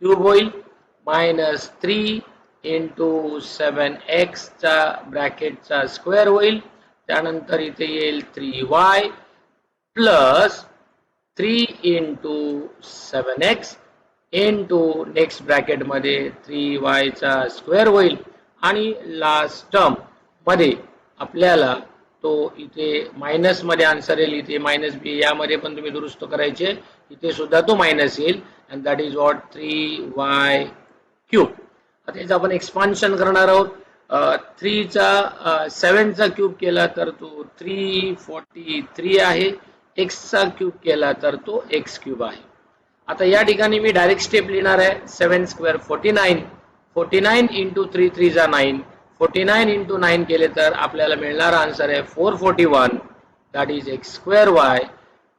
क्यूब होईल मायनस 3 इंटू 7x चा ब्रॅकेटचा स्क्वेअर होईल. त्यानंतर इथे येईल 3y plus 3 into 7x into next bracket मध्ये 3y चा स्क्वेअर होईल आणि लास्ट टर्म मध्ये आपल्याला तो इथे मायनस मध्ये आन्सर येईल. इथे मायनस बी यामध्ये पण तुम्ही दुरुस्त करायचे, इथे सुद्धा तो मायनस येईल and that is what 3y cube. आता याचं आपण एक्सपान्शन करणार आहोत. 3 चा 7 चा क्यूब केला तर तो 343 आहे. x चा क्यूब केला तर तो x क्यूब आहे. आता या ठिकाणी मी डायरेक्ट स्टेप लिहिणार आहे. 7 स्क्वेअर 49, 49 इंटू 3 3 जा 9, 49 इंटू 9 केले तर आपल्याला मिळणारा आन्सर आहे 441 that is x square y.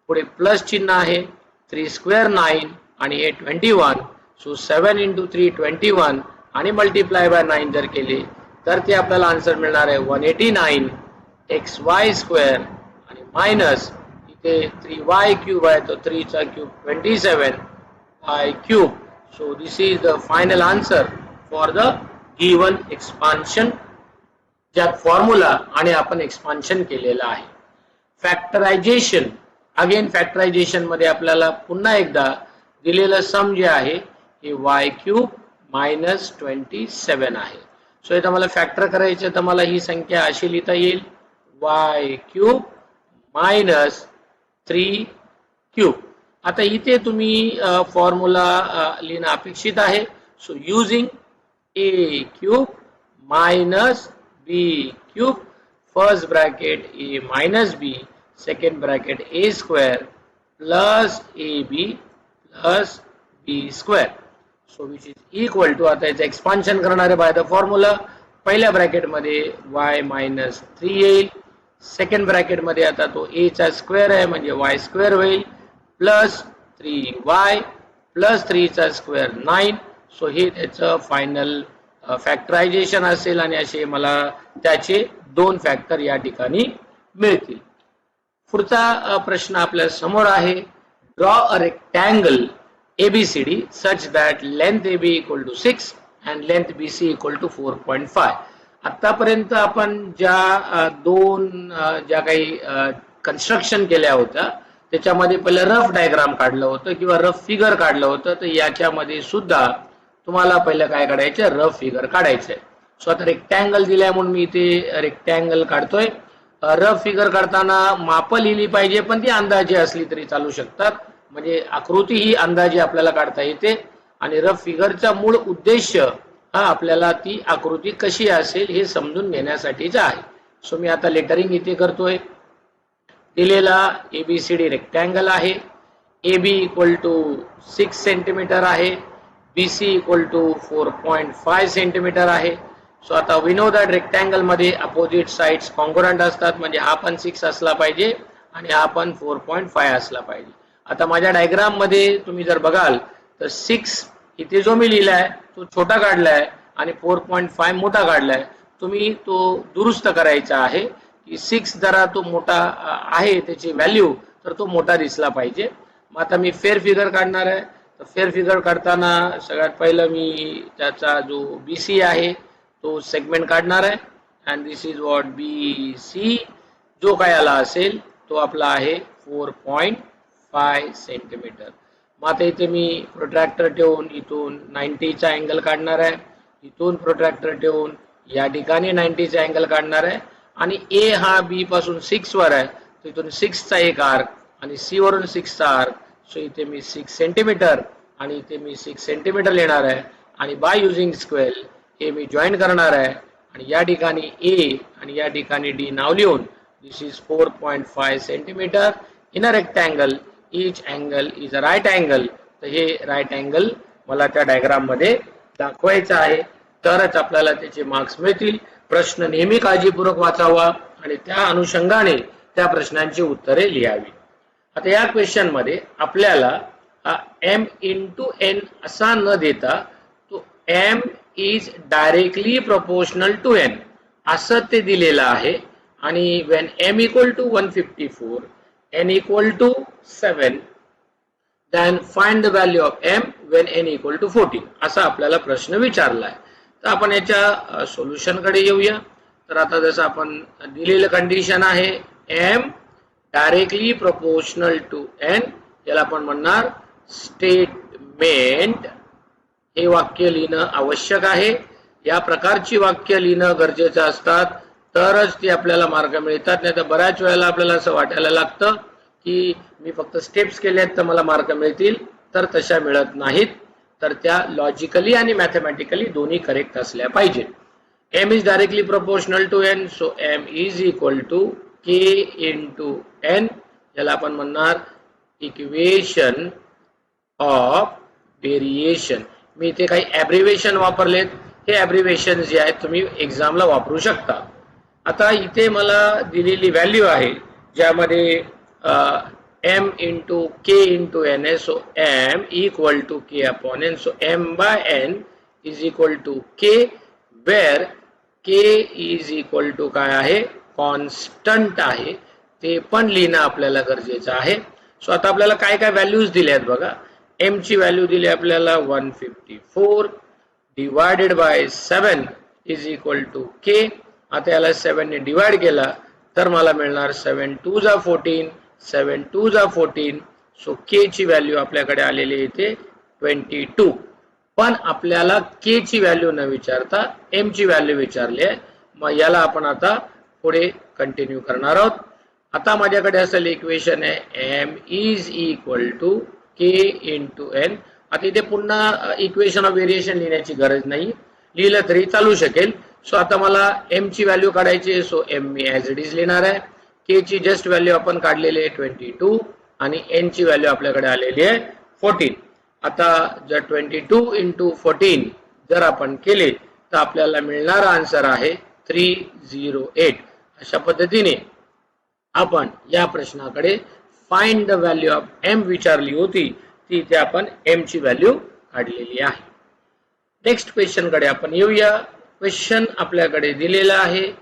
पुढे प्लस चिन्ह आहे 3 स्क्वेअर 9 आणि हे 21. सो 7 इंटू 3 21 आणि मल्टिप्लाय बाय 9 जर केले तर ते आपल्याला आन्सर मिळणार आहे 189 xy स्क्वेअर आणि मायनस इथे 3y क्यूब आहे तो 3 चा cube 27 y cube. So this is the final answer for the given expansion ज्या फॉर्म्युला आणि आपण एक्सपान्शन केलेलं आहे. फॅक्टरायझेशन, अगेन फॅक्टरायझेशन मध्ये आपल्याला पुन्हा एकदा दिलेलं सम जे आहे हे y क्यूब मायनस 27 आहे. सो इथं मला फॅक्टर करायचं तर मला ही संख्या अशी लिहिता येईल y क्यूब मायनस 3 क्यूब. आता इथे तुम्ही फॉर्म्युला लिहिणं अपेक्षित आहे. So using a cube minus b cube, first bracket a minus b, second bracket a square plus ab plus b square. So which is equal to, आता याचं expansion करणार आहे बाय द फॉर्म्युला. पहिल्या bracket मध्ये y minus 3 येईल, second bracket मध्ये आता तो a चा स्क्वेअर आहे म्हणजे y स्क्वेअर होईल प्लस 3y प्लस 3 चा स्क्वेअर 9. सो हे त्याचं फायनल फॅक्टरायझेशन असेल आणि असे मला त्याचे 2 फॅक्टर या ठिकाणी मिळतील. पुढचा प्रश्न आपल्या समोर आहे. Draw a rectangle ABCD such that length AB equal to 6 and length BC equal to 4.5. आतापर्यंत आपण ज्या ज्या काही कन्स्ट्रक्शन केल्या होत्या त्याच्यामध्ये पहिले रफ डायग्राम काढलं होतं किंवा रफ फिगर काढलं होतं. तर याच्यामध्ये सुद्धा तुम्हाला पहिलं काय काढायचं, रफ फिगर काढायचंय. सो आता रेक्टँगल दिलाय म्हणून मी इथे रेक्टँगल काढतोय. रफ फिगर काढताना माप लिहिली पाहिजे पण ती अंदाजे असली तरी चालू शकतात, म्हणजे आकृती ही अंदाजे आपल्याला काढता येते आणि रफ फिगरचा मूळ उद्देश हा आपल्याला ती आकृती कशी असेल हे समजून घेण्यासाठीचा आहे. सो मी आता लेटरिंग इथे करतोय. दिलेला ABCD रेक्टँगल आहे. AB इक्वल टू 6 सेंटीमीटर आहे, BC इक्वल टू 4.5 सेंटीमीटर आहे. सो आता वी नो दॅट रेक्टँगल मध्ये अपोजिट साइड्स कॉन्ग्रुएंट असतात, म्हणजे हा पण 6 असला पाहिजे आणि हा पण 4.5 असला पाहिजे. आता माझ्या डायग्राम मध्ये तुम्ही जर बघाल तर 6 इथे जो मी लिहिलाय तो छोटा काढलाय आणि 4.5 मोठा काढलाय. तुम्ही तो दुरुस्त करायचा आहे की 6 जरा तो मोठा आहे त्याची व्हॅल्यू तर तो मोठा दिसला पाहिजे. मग आता मी फेअर फिगर काढणार आहे. तर फेअर फिगर काढताना सगळ्यात पहिलं मी त्याचा जो BC आहे तो सेगमेंट काढणार आहे and this is what BC. जो काय आला असेल तो आपला आहे 4.5 सेंटीमीटर. मग आता इथे मी प्रोट्रॅक्टर ठेवून इथून 90 चा अँगल काढणार आहे, इथून प्रोट्रॅक्टर ठेवून या ठिकाणी 90 चा अँगल काढणार आहे आणि A हा B पासून 6 वर आहे तर इथून 6 चा एक आर्क आणि C वरून 6 चा आर्क. सो इथे मी 6 सेंटीमीटर आणि इथे मी 6 सेंटीमीटर लिहिणार आहे आणि बाय युजिंग स्क्वेअर हे मी जॉईन करणार आहे आणि या ठिकाणी A आणि या ठिकाणी D नाव लिहून this is 4.5 centimetre in a rectangle. each angle is a right angle. तर हे राईट अँगल मला त्या डायग्राम मध्ये दाखवायचं आहे तरच आपल्याला त्याचे मार्क्स मिळतील. प्रश्न नेहमी काळजीपूर्वक वाचावा आणि त्या अनुषंगाने त्या प्रश्नांची उत्तरे लिहावी. आता या क्वेश्चन मध्ये आपल्याला m इंटू n असा न देता तो m is directly proportional to n असं ते दिलेलं आहे. आणि when m equal to 154 n equal to 7 then find the value of m when n equal to 14 असा आपल्याला प्रश्न विचारला आहे. तर आपण याच्या सोल्युशन कडे येऊया. तर आता जसं आपण दिलेलं कंडिशन आहे m directly proportional to n, याला आपण म्हणणार स्टेटमेंट. हे वाक्य लिहिणं आवश्यक आहे. या प्रकारची वाक्य लिहिणं गरजेचं असतात तरच ती आपल्याला मार्क मिळतात. नाही तर बऱ्याच वेळेला आपल्याला असं वाटायला लागतं की मी फक्त स्टेप्स केल्यात तर मला मार्क मिळतील, तर तशा मिळत नाहीत. तर त्या लॉजिकली आणि मॅथमॅटिकली दोन्ही करेक्ट असल्या पाहिजेत. m is directly proportional to n, so m is equal to k into n. याला आपण म्हणणार इक्वेशन ऑफ व्हेरिएशन. मी इथे काही ॲब्रिव्हिएशन वापरलेत. हे ॲब्रिव्हिएशन जे आहेत तुम्ही एक्झामला वापरू शकता. आता इथे मला दिलेली व्हॅल्यू आहे ज्यामध्ये m into k into n आहे. So m equal to k upon n. So m by n is equal to k where k is equal to काय आहे, कॉन्स्टंट आहे. ते पण लिहिणं आपल्याला गरजेचं आहे. सो आता आपल्याला काय काय व्हॅल्यूज दिल्या आहेत बघा. m ची व्हॅल्यू दिली आपल्याला 154 divided by 7 is equal to k. आता याला 7 ने डिवाइड केला तर मला मिळणार 7 2 जा 14, 7 2 जा 14. सो k ची व्हॅल्यू आपल्याकडे आलेली इथे 22. पण आपल्याला k ची व्हॅल्यू न विचारता m ची व्हॅल्यू विचारली आहे. मग याला आपण आता पुढे कंटिन्यू करणार आहोत. आता माझ्याकडे असलेलं इक्वेशन आहे m is equal to k into n. आता इथे पुन्हा इक्वेशन ऑफ व्हेरिएशन लिहिण्याची गरज नाही, लिहिलं तरी चालू शकेल. सो आता मला m ची व्हॅल्यू काढायची आहे. So m me as it is लिहिणार आहे. k ची जस्ट व्हॅल्यू आपण काढलेली आहे 22 आणि n ची व्हॅल्यू आपल्याकडे आलेली आहे 14. आता जर 22 इंटू 14 जर आपण केले तर आपल्याला मिळणारा आन्सर आहे 308. अशा पद्धतीने आपण या प्रश्नाकडे find the value of m विचारली होती, ती इथे आपण m ची व्हॅल्यू काढलेली आहे. नेक्स्ट क्वेश्चन कडे आपण येऊया. क्वेश्चन आपल्याकडे दिलेला आहे.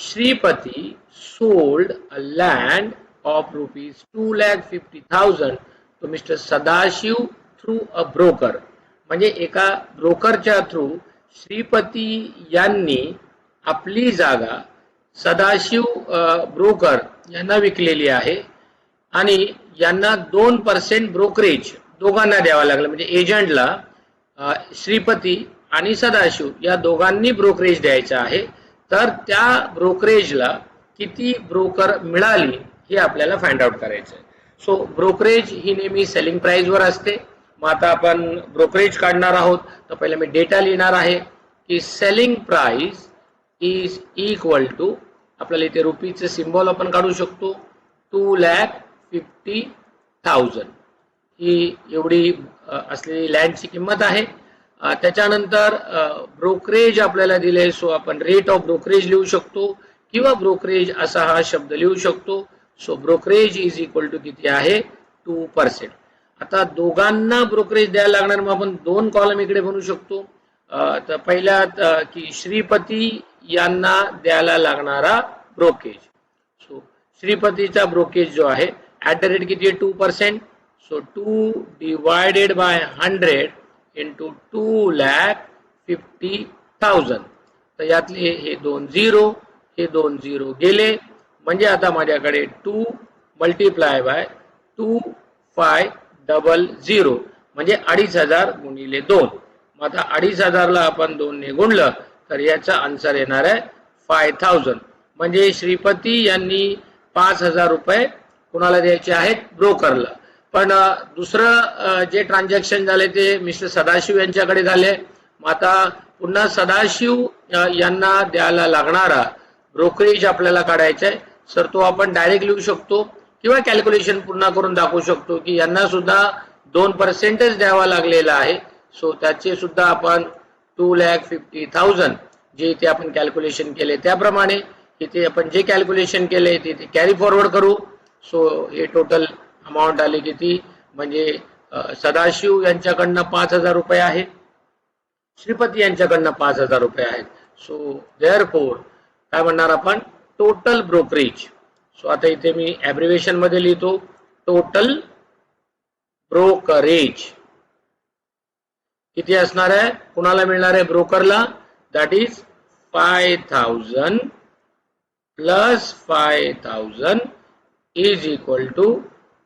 Shripati sold a land of ₹2,50,000 to mister Sadashiv through a broker. म्हणजे एका ब्रोकरच्या थ्रू श्रीपती यांनी आपली जागा सदाशिव ब्रोकर यांना विकलेली आहे आणि यांना 2% ब्रोकरेज दोघांना द्यावा लागला. म्हणजे एजंटला श्रीपती आणि सदाशिव या दोघांनी ब्रोकरेज द्यायचं आहे. तर त्या ब्रोकरेजला किती ब्रोकर मिळाली हे आपल्याला फाइंड आउट करायचं आहे. सो ब्रोकरेज ही नेहमी सेलिंग प्राइस वर असते. मग आता आपण ब्रोकरेज काढणार आहोत. तर पहिले मी डेटा लिहिणार आहे की selling price is equal to, आपल्याला इथे रुपीचे सिम्बॉल आपण काढू शकतो, 2,50,000 ही एवढी असलेली लँडची किंमत आहे. त्याच्यानंतर ब्रोकरेज आपल्याला दिले. सो आपण रेट ऑफ ब्रोकरेज लिहू शकतो किंवा ब्रोकरेज असा हा शब्द लिहू शकतो. So brokerage is equal to किती आहे, 2%. आता दोघांना ब्रोकरेज द्यायला लागणार, मग आपण 2 कॉलम इकडे बनवू शकतो. तर पहिल्यात की श्रीपती यांना द्यायला लागणारा ब्रोकरेज. सो श्रीपतीचा ब्रोकरेज जो आहे ॲट द रेट किती आहे, 2%. So 2 divided by 100 into 2,50,000. तर यातले हे 2 झिरो, हे 2 झिरो गेले. म्हणजे आता माझ्याकडे 2 मल्टिप्लाय बाय 2,500 म्हणजे 2,500 गुणिले 2. मग आता 2,500 ला आपण 2 ने गुणलं तर याचा आन्सर येणार आहे 5,000. म्हणजे श्रीपती यांनी 5,000 रुपये कुणाला द्यायचे आहेत, ब्रोकरला. पण दुसरं जे ट्रान्झॅक्शन झाले ते मिस्टर सदाशिव यांच्याकडे झाले. मग आता पुन्हा सदाशिव यांना द्यायला लागणारा ब्रोकरेज आपल्याला काढायचा आहे. सर तो आपण डायरेक्ट लिहू शकतो किंवा कॅल्क्युलेशन पुन्हा करून दाखवू शकतो की यांना सुद्धा 2% द्यावा लागलेला आहे. सो त्याचे सुद्धा आपण 2,50,000 जे इथे आपण कॅल्क्युलेशन केले त्याप्रमाणे इथे आपण जे कॅल्क्युलेशन केले ते कॅरी फॉरवर्ड करू. सो हे टोटल अमाऊंट आली किती, म्हणजे सदाशिव यांच्याकडनं 5,000 रुपये आहेत, श्रीपती यांच्याकडनं 5,000 रुपये आहेत. सो देअरफोर काय म्हणणार आपण, टोटल ब्रोकरेज. सो आता इथे मी ॲब्रिव्हिएशन मध्ये लिहितो, टोटल ब्रोकरेज किती असणार आहे, कुणाला मिळणार आहे, ब्रोकरला. That is 5,000 plus 5,000 is equal to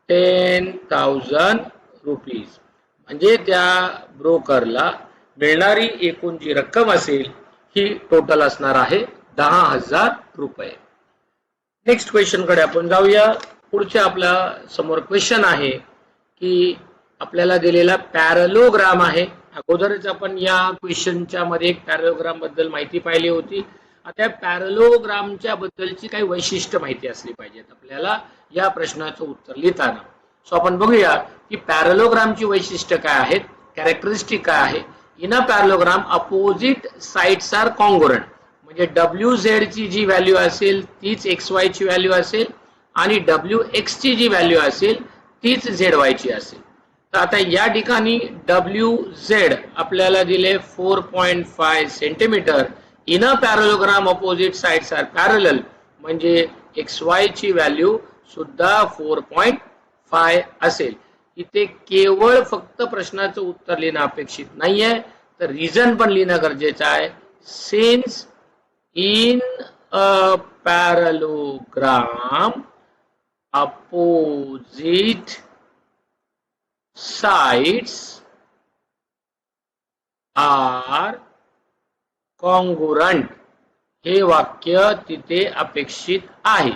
10,000 rupees. म्हणजे त्या ब्रोकरला मिळणारी एकूण जी रक्कम असेल ही टोटल असणार आहे 10,000 रुपये. नेक्स्ट क्वेश्चन कडे आपण जाऊया. पुढच्या आपल्या समोर क्वेश्चन आहे की आपल्याला दिलेला पॅरलोग्राम आहे. अगोदरच आपण या क्वेश्चनच्या मध्ये एक पॅरलोग्राम बद्दल माहिती पाहिली होती. आता पॅरलोग्रामच्या बद्दलची काही वैशिष्ट्य माहिती असली पाहिजेत आपल्याला या प्रश्नाचं उत्तर लिहिताना. सो आपण बघूया की पॅरलोग्रामची वैशिष्ट्य काय आहेत, कॅरेक्टरिस्टिक काय आहे. In a parallelogram opposite sides are congruent. म्हणजे WZ ची जी व्हॅल्यू असेल तीच XY ची व्हॅल्यू असेल आणि WX ची जी व्हॅल्यू असेल तीच ZY ची असेल. तर आता या ठिकाणी WZ आपल्याला दिले 4.5 centimetre. In a parallelogram opposite sides are parallel म्हणजे XY ची व्हॅल्यू सुद्धा 4.5 असेल. इथे केवळ फक्त प्रश्नाचं उत्तर लिहिणं अपेक्षित नाहीये, तर रिझन पण लिहिणं गरजेचं आहे. Since in a parallelogram opposite sides are congruent, हे वाक्य तिथे अपेक्षित आहे.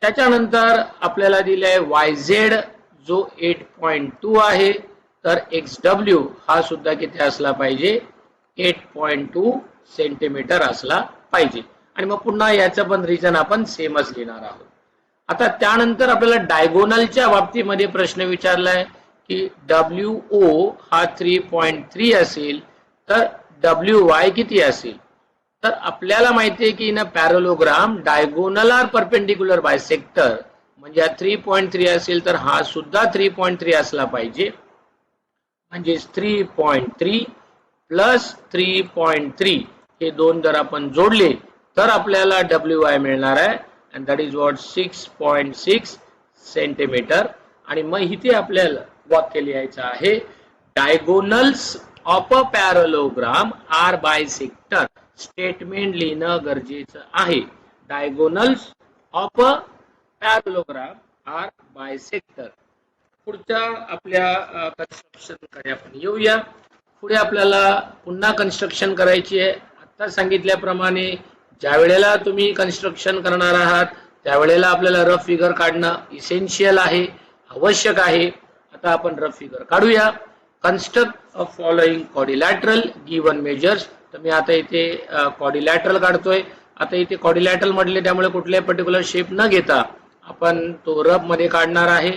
त्याच्यानंतर आपल्याला दिलाय YZ जो 8.2 आहे, तर XW हा सुद्धा किती असला पाहिजे, 8.2 सेंटीमीटर असला पाहिजे. आणि मग पुन्हा याचं पण रिझन आपण सेमच लिहिणार आहोत. आता त्यानंतर आपल्याला डायगोनलच्या बाबतीमध्ये प्रश्न विचारलाय की WO हा 3.3 असेल तर WY किती असेल. तर आपल्याला माहिती आहे की in a parallelogram diagonal are perpendicular bisector, म्हणजे 3.3 असेल तर हा सुद्धा 3.3 असला पाहिजे. म्हणजे 3.3 प्लस 3.3 हे दोन जर आपण जोडले तर आपल्याला WY मिळणार आहे. And that is what 6.6 centimetre. आणि मग इथे आपल्याला वाक्य लिहायचं आहे, diagonals of a parallelogram are bisector. Statement लिहिणं गरजेचं आहे. Diagonals of a parallelogram are bisector. पुढच्या आपल्या कन्स्ट्रक्शन कडे आपण येऊया. पुढे आपल्याला पुन्हा कन्स्ट्रक्शन करायची आहे. आता सांगितल्याप्रमाणे ज्या वेळेला तुम्ही कन्स्ट्रक्शन करणार आहात त्यावेळेला आपल्याला रफ फिगर काढणं इसेन्शियल आहे, आवश्यक आहे. आता आपण रफ फिगर काढूया. कन्स्ट्रक्ट अ फॉलोइंग क्वाड्रिलॅटरल गिवन मेजर्स. तर मी आता इथे क्वाड्रिलॅटरल काढतोय. आता इथे क्वाड्रिलॅटरल म्हटले त्यामुळे कुठल्याही पर्टिक्युलर शेप न घेता आपण तो रफ मध्ये काढणार आहे.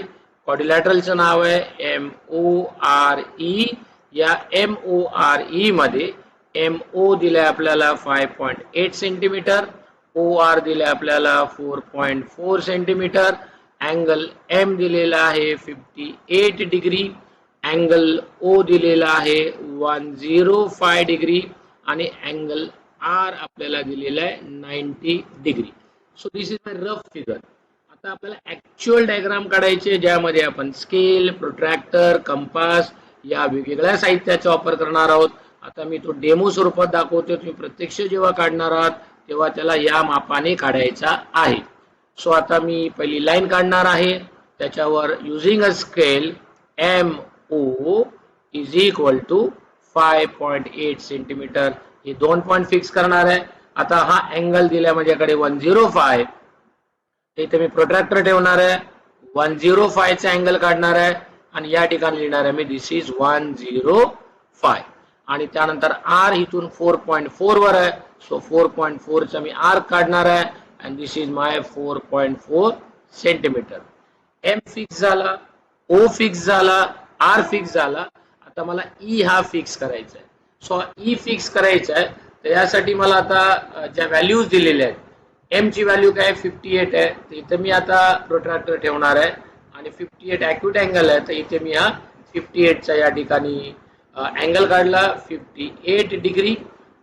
क्वाड्रिलॅटरलचं नाव आहे MORE. या MORE मध्ये MO दिलाय आपल्याला 5.8 सेंटीमीटर, OR दिलाय आपल्याला 4.4 सेंटीमीटर, अँगल M दिलेला आहे 58 डिग्री, अँगल O दिलेला आहे 105 डिग्री आणि अँगल R आपल्याला दिलेला आहे 90 degree. So this is my rough figure. आता आपल्याला ऍक्च्युअल डायग्राम काढायचे ज्यामध्ये आपण स्केल, प्रोट्रॅक्टर, कंपास या वेगवेगळ्या साहित्याचा वापर करणार आहोत. आता मी तो डेमो स्वरूपात दाखवतो. तुम्ही प्रत्यक्ष जेव्हा काढणार आहात तेव्हा त्याला या मापाने काढायचा आहे. सो आता मी पहिली लाईन काढणार आहे. त्याच्यावर using a scale MO is equal to 5.8 centimetre हे 2 पॉइंट फिक्स करणार आहे. आता हा अँगल दिलाय माझ्याकडे 105. इथे मी प्रोट्रॅक्टर ठेवणार आहे. 105 चा अँगल काढणार आहे आणि या ठिकाणी लिहिणार आहे मी दिस इज 105. आणि त्यानंतर R इथून 4.4 वर आहे. सो 4.4 चा मी R काढणार आहे and this is my 4.4 centimetre. M fix झाला, O फिक्स झाला, R फिक्स झाला. आता मला E हा फिक्स करायचा आहे. सो E फिक्स करायचा आहे तर यासाठी मला आता ज्या व्हॅल्यूज दिलेल्या आहेत, M ची व्हॅल्यू काय 58 आहे. तर इथे मी आता प्रोट्रॅक्टर ठेवणार आहे आणि 58 ॲक्यूट अँगल आहे तर इथे मी हा 58चा या ठिकाणी अँगल काढला 58 डिग्री.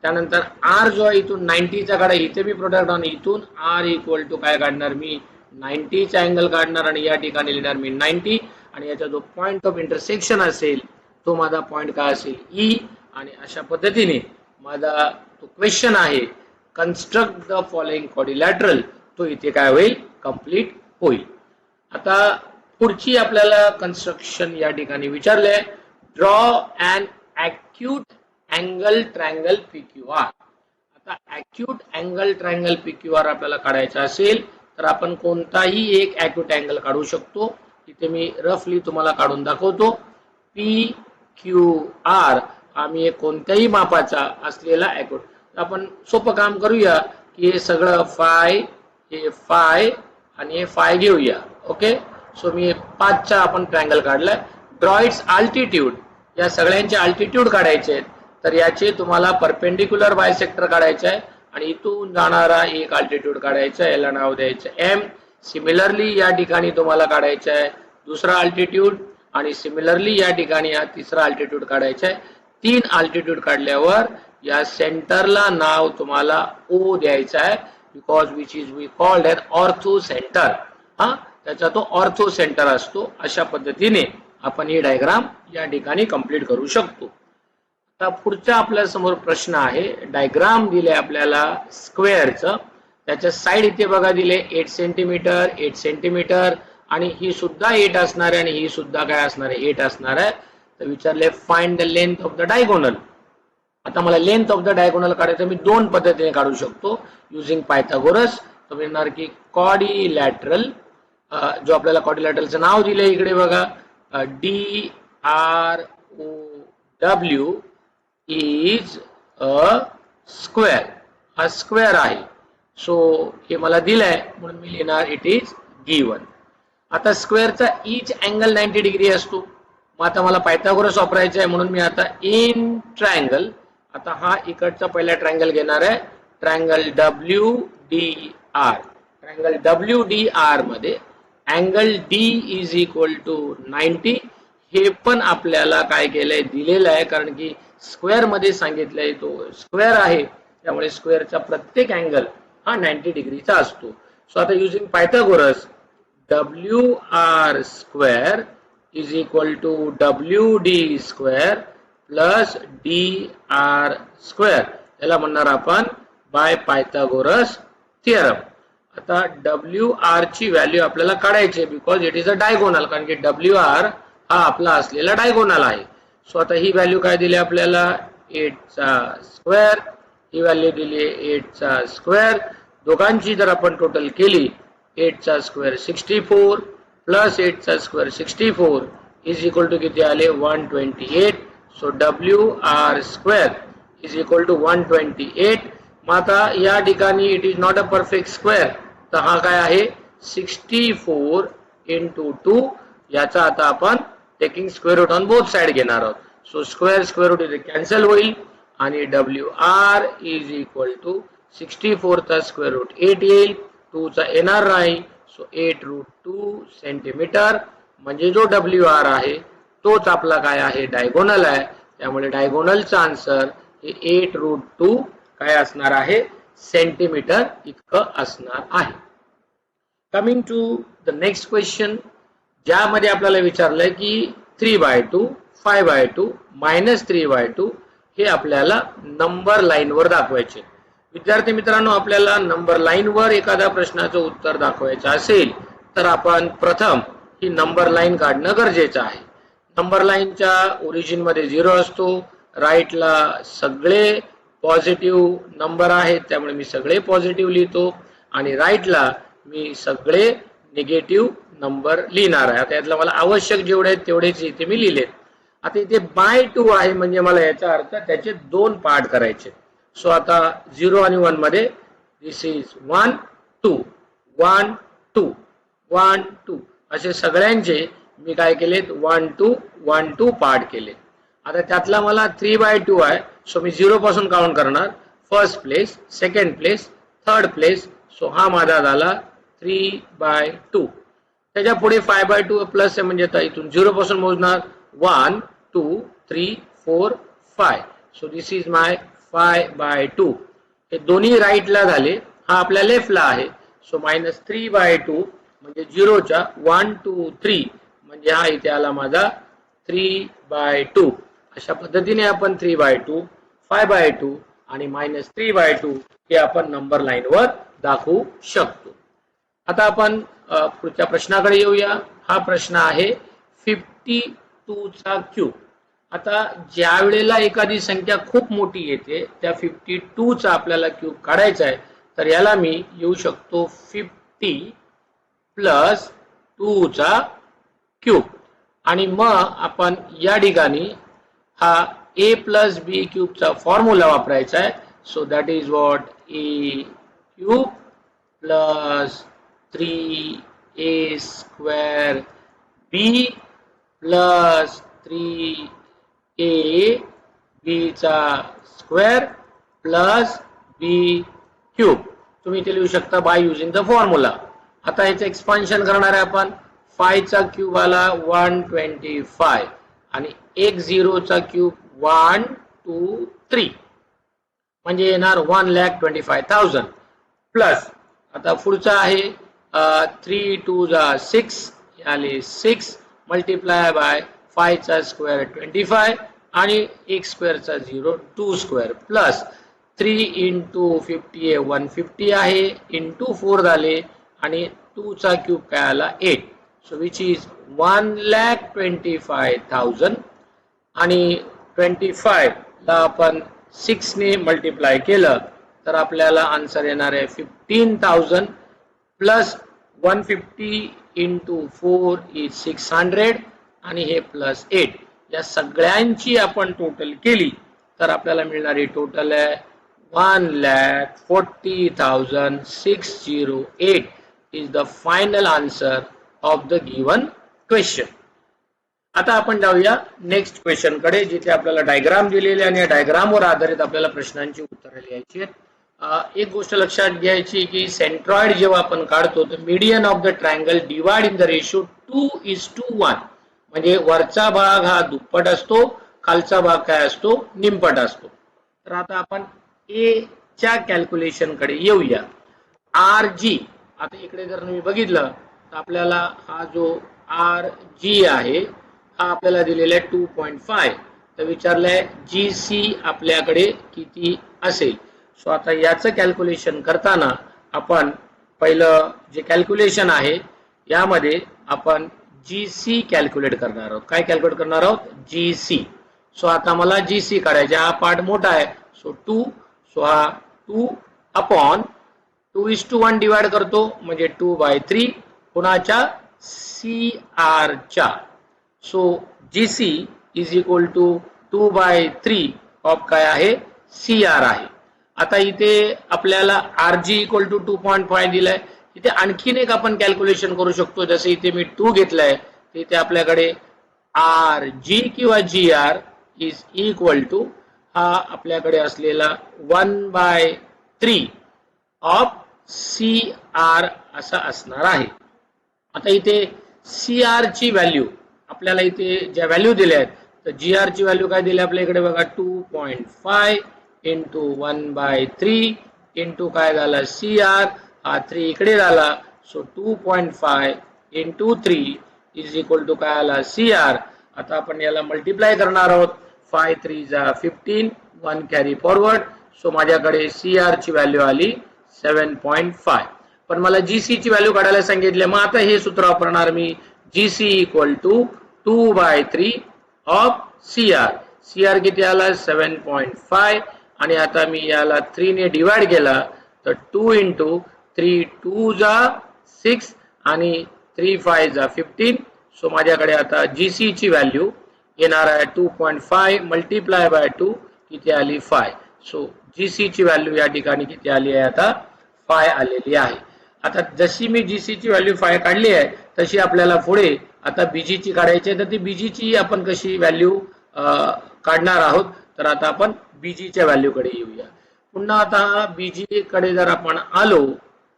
त्यानंतर आर जो आहे इथून 90चा काढा, इथे मी प्रोडक्ट आणून इथून आर इक्वल टू काय काढणार मी 90चा अँगल काढणार आणि या ठिकाणी लिहिणार मी 90 आणि याचा जो पॉइंट ऑफ इंटरसेक्शन असेल तो माझा पॉइंट काय असेल ई. आणि अशा पद्धतीने माझा तो क्वेश्चन आहे कन्स्ट्रक्ट द फॉलोइंग क्वाड्रिलॅटरल तो इथे काय होईल कंप्लीट होईल. आता पुढची आपल्याला कन्स्ट्रक्शन या ठिकाणी विचारले आहे draw and acute angle triangle PQR. आता ॲक्यूट अँगल ट्रायंगल PQR आपल्याला काढायचा असेल तर आपण कोणताही एक ॲक्यूट अँगल काढू शकतो. इथे मी रफली तुम्हाला काढून दाखवतो. PQR आम्ही एक कोणत्याही मापाचा असलेला ॲक्यूट. आपण सोपं काम करूया की हे सगळं फाय हे फाय आणि हे फाय घेऊया. ओके, सो मी 5चा आपण ट्रायंगल काढलाय. ड्रॉ इट्स अल्टिट्यूड, या सगळ्यांचे अल्टिट्यूड काढायचे आहेत. तर याचे तुम्हाला परपेंडिक्युलर बायसेक्टर काढायचे आहे आणि इथून जाणारा एक अल्टिट्यूड काढायचा आहे, याला नाव द्यायचं एम. सिमिलरली या ठिकाणी तुम्हाला काढायचा आहे दुसरा अल्टिट्यूड आणि सिमिलरली या ठिकाणी हा तिसरा अल्टिट्यूड काढायचा आहे. 3 अल्टिट्यूड काढल्यावर या सेंटरला नाव तुम्हाला ओ द्यायचा आहे because which is we called an orthocentre. हा, त्याचा तो ऑर्थो सेंटर असतो. अशा पद्धतीने आपण ही डायग्राम या ठिकाणी कंप्लीट करू शकतो. आता पुढचा आपल्या समोर प्रश्न आहे. डायग्राम दिले आपल्याला स्क्वेअरचं, त्याच्या साइड इथे बघा दिले 8 सेंटीमीटर 8 सेंटीमीटर आणि ही सुद्धा 8 असणार आहे आणि ही सुद्धा काय असणार आहे 8 असणार आहे. तर विचारले find the length of the diagonal. आता मला लेंथ ऑफ द डायगोनल काढायचं, मी 2 पद्धतीने काढू शकतो युजिंग पायथागोरस. तो म्हणणार की क्वाड्रिलॅटरल, जो आपल्याला क्वाड्रिलॅटरलचं नाव दिले इकडे बघा DROW इज अ स्क्वेअर. हा स्क्वेअर आहे. सो हे मला दिलंय म्हणून मी लिहिणार इट इज गिवन. आता स्क्वेअरचा ईच अँगल 90 डिग्री असतो. मग आता मला पायथागोरस वापरायचा आहे म्हणून मी आता इन ट्रायंगल, आता हा इकडचा पहिला ट्रायंगल घेणार आहे ट्रायंगल WDR. ट्रायंगल WDR मध्ये angle D is equal to 90. हे पण आपल्याला काय केलंय दिलेलं आहे कारण की स्क्वेअर मध्ये सांगितलंय तो स्क्वेअर आहे त्यामुळे स्क्वेअरचा प्रत्येक अँगल हा 90 डिग्रीचा असतो. सो आता using Pythagoras WR square is equal to WD square plus DR square, याला म्हणणार आपण बाय पायथागोरस थिअरम. आता WR ची व्हॅल्यू आपल्याला काढायची आहे because it is a diagonal, कारण की WR हा आपला असलेला डायगोनल आहे. सो आता ही व्हॅल्यू काय दिली आपल्याला 8 चा स्क्वेअर, ही व्हॅल्यू दिली 8 चा स्क्वेअर. दोघांची जर आपण टोटल केली 8 चा स्क्वेअर 64 प्लस 8 चा स्क्वेअर 64 इज इक्वल टू किती आले 128. So WR square is equal to 128. मग आता या ठिकाणी it is not a perfect square, तर हा काय आहे 64 इंटू 2. याचा आता आपण taking square root on both side घेणार आहोत. सो स्क्वेअर स्क्वेअर रूट इथे कॅन्सल होईल आणि WR इज इक्वल टू 64 चा स्क्वेअर रूट 8 येईल, 2 चा येणार नाही. सो 8 रूट 2 सेंटीमीटर म्हणजे जो WR आहे तोच आपला काय आहे डायगोनल आहे. त्यामुळे डायगोनलचा आन्सर हे 8 रूट 2 काय असणार आहे सेंटीमीटर इतकं असणार आहे. Coming to the next question, ज्यामध्ये आपल्याला विचारलंय की 3/2 5/2 -3/2 हे आपल्याला नंबर लाईन वर दाखवायचे. विद्यार्थी मित्रांनो, आपल्याला नंबर लाईन वर एखाद्या प्रश्नाचं उत्तर दाखवायचं असेल तर आपण प्रथम ही नंबर लाईन काढणं गरजेचं आहे. नंबर लाईनच्या ओरिजिन मध्ये 0 असतो, राईटला सगळे पॉझिटिव्ह नंबर आहेत त्यामुळे मी सगळे पॉझिटिव्ह लिहितो आणि राईटला मी सगळे निगेटिव्ह नंबर लिहिणार आहे. आता यातला मला आवश्यक जेवढे आहेत तेवढेच इथे मी लिहिलेत. आता इथे बाय 2 आहे म्हणजे मला याचा अर्थ त्याचे 2 पार्ट करायचे. सो आता 0 आणि 1 मध्ये दिस इज 1 2 1 2 1 2 असे सगळ्यांचे मी काय केलेत 1 2 1 2 पार्ट केले. आता त्यातला मला 3/2 आहे, सो मी 0 पासून काउंट करणार. First place, second place, third place. So हा माझा झाला 3/2. त्याच्या पुढे 5/2 प्लस आहे म्हणजे आता इथून 0 पासून मोजणार 1, 2, 3, 4, 5. सो दिस इज माय 5/2. हे दोन्ही राईटला झाले, हा आपल्या लेफ्टला आहे. सो -3/2 म्हणजे 0च्या 1, 2, 3 म्हणजे हा इथे आला माझा 3/2. अशा पद्धतीने आपण 3/2, 5/2 आणि -3/2 हे आपण नंबर लाईनवर दाखवू शकतो. आता आपण पुढच्या प्रश्नाकडे येऊया. हा प्रश्न आहे 52 चा क्यूब. आता ज्या वेळेला एखादी संख्या खूप मोठी येते त्या 52 चा आपल्याला क्यूब काढायचा आहे, तर याला मी येऊ शकतो 50 प्लस 2 चा क्यूब. आणि मग आपण या ठिकाणी हा a प्लस बी क्यूबचा फॉर्म्युला वापरायचा आहे. So that is what a cube plus 3a square b plus 3a b चा स्क्वेअर प्लस b क्यूब. तुम्ही इथे लिहू शकता बाय युजिंग द फॉर्म्युला. आता याचं एक्सपान्शन करणार आहे आपण. 5 चा क्यूब आला 125 आणि 10 चा क्यूब 1, 2, 3 म्हणजे येणार 1,25,000 प्लस आता पुढचा आहे 3 2 जा 6 आले 6 मल्टिप्लाय बाय 5 चा स्क्वेअर 25 आणि 1 स्क्वेअर चा 0 2 स्क्वेअर प्लस 3 इंटू 50 आहे 150 आहे इंटू 4 झाले आणि 2 चा क्यूब काय आला 8. सो विच इज 1,25,000 आणि 25 ला आपण 6 ने मल्टिप्लाय केलं तर आपल्याला आन्सर येणार आहे 15,000 प्लस 150 इंटू 4 इज 600 आणि हे प्लस 8. या सगळ्यांची आपण टोटल केली तर आपल्याला मिळणारी टोटल आहे 1,40,608 is the final answer of the given question. आता आपण जाऊया नेक्स्ट क्वेश्चन कडे, जिथे आपल्याला डायग्राम दिलेले आणि या डायग्रामवर आधारित आपल्याला प्रश्नांची उत्तरे लिहायची आहेत. एक गोष्ट लक्षात घ्यायची की सेंट्रॉइड जेव्हा आपण काढतो तर median of the triangle divide in the ratio 2:1 म्हणजे वरचा भाग हा दुप्पट असतो, खालचा भाग काय असतो निमपट असतो. तर आता आपण ए च्या कॅल्क्युलेशन कडे येऊया. आर जी, आता इकडे जर तुम्ही बघितलं तर आपल्याला हा जो आर जी आहे हा आपल्याला दिलेला आहे 2.5. तर विचारलंय जी सी आपल्याकडे किती असेल. सो आता याचं कॅल्क्युलेशन करताना आपण पहिलं जे कॅल्क्युलेशन आहे यामध्ये आपण जी सी कॅल्क्युलेट करणार आहोत. काय कॅल्क्युलेट करणार आहोत? जी सी. सो आता मला जी सी काढायचे, हा पार्ट मोठा आहे. सो 2, सो हा 2 अपॉन 2:1 डिवाइड करतो म्हणजे 2/3 कुणाच्या सी आर च्या. So G C is equal to 2/3 of काय आहे सी आर आहे. आता इथे आपल्याला आर जी इक्वल टू 2.5 दिलाय. इथे आणखीन एक आपण कॅल्क्युलेशन करू शकतो. जसे इथे मी 2 घेतलाय इथे आपल्याकडे आर जी किंवा जी आर इज इक्वल टू हा आपल्याकडे असलेला 1/3 ऑफ सी आर असा असणार आहे. आता इथे सी आर ची व्हॅल्यू आपल्याला इथे ज्या व्हॅल्यू दिल्या आहेत तर जी आर ची व्हॅल्यू काय दिली आपल्या इकडे बघा 2.5 इंटू 1/3 इंटू काय झाला सी आर हा 3 इकडे झाला. So 2.5 into 3 is equal to काय आला सी आर. आता आपण याला मल्टिप्लाय करणार आहोत. 5 3 जा 15 1 कॅरी फॉरवर्ड. सो माझ्याकडे सी आर ची व्हॅल्यू आली 7.5. पण मला जी सी ची व्हॅल्यू काढायला सांगितले. मग आता हे सूत्र वापरणार मी. G C equal to 2/3 of C R. C R किती आला 7.5 आणि आता मी याला 3 ने डिवाइड केला तर 2 इंटू 3 2 जा 6 आणि 3 5 जा 15. सो माझ्याकडे आता जी सी ची व्हॅल्यू येणार आहे 2.5 मल्टिप्लाय बाय 2 किती आली 5. सो जी सी ची व्हॅल्यू या ठिकाणी किती आली आहे आता 5 आलेली आहे. आता जशी मी जी सी ची व्हॅल्यू 5 काढली आहे तशी आपल्याला पुढे आता बीजी ची काढायची आहे. तर ती बीजी ची आपण कशी व्हॅल्यू काढणार आहोत. तर आता आपण बीजी च्या व्हॅल्यू कडे येऊया. पुन्हा आता बीजी कडे जर आपण आलो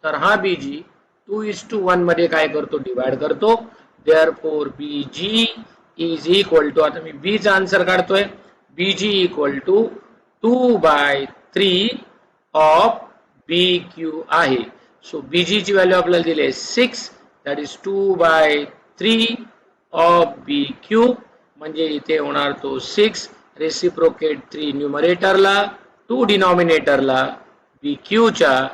तर हा बीजी 2:1 मध्ये काय करतो डिवाइड करतो. Therefore BG is equal to, आता मी बी चा आन्सर काढतोय, BG equal to 2/3 of B Q आहे. सो बीजी ची व्हॅल्यू आपल्याला दिली आहे 6, that is 2/3 of B Q, म्हणजे इथे होणार तो 6 रेसिप्रोकेट 3 न्यूमरेटरला, 2 डिनॉमिनेटरला बी क्यू च्या,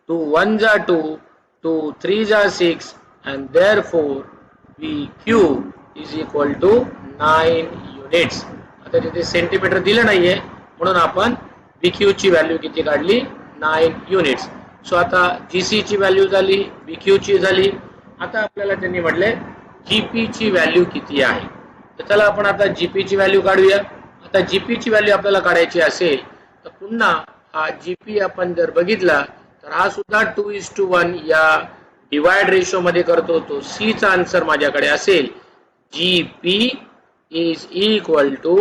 2 1 जा 2, 2 3 जा 6 and therefore BQ is equal to 9 units. आता तिथे सेंटीमीटर दिलं नाहीये म्हणून आपण BQ ची व्हॅल्यू किती काढली, 9 युनिट्स. सो आता GC ची व्हॅल्यू झाली, BQ ची झाली. आता आपल्याला त्यांनी म्हटले GP ची व्हॅल्यू किती आहे. तर चला आपण आता GP ची व्हॅल्यू काढूया. आता GP ची व्हॅल्यू आपल्याला काढायची असेल तर पुन्हा हा GP आपण जर बघितला तर हा सुद्धा 2:1 या डिवाइड रेशो मध्ये करतो. तो सी चा आन्सर माझ्याकडे असेल, GP is equal to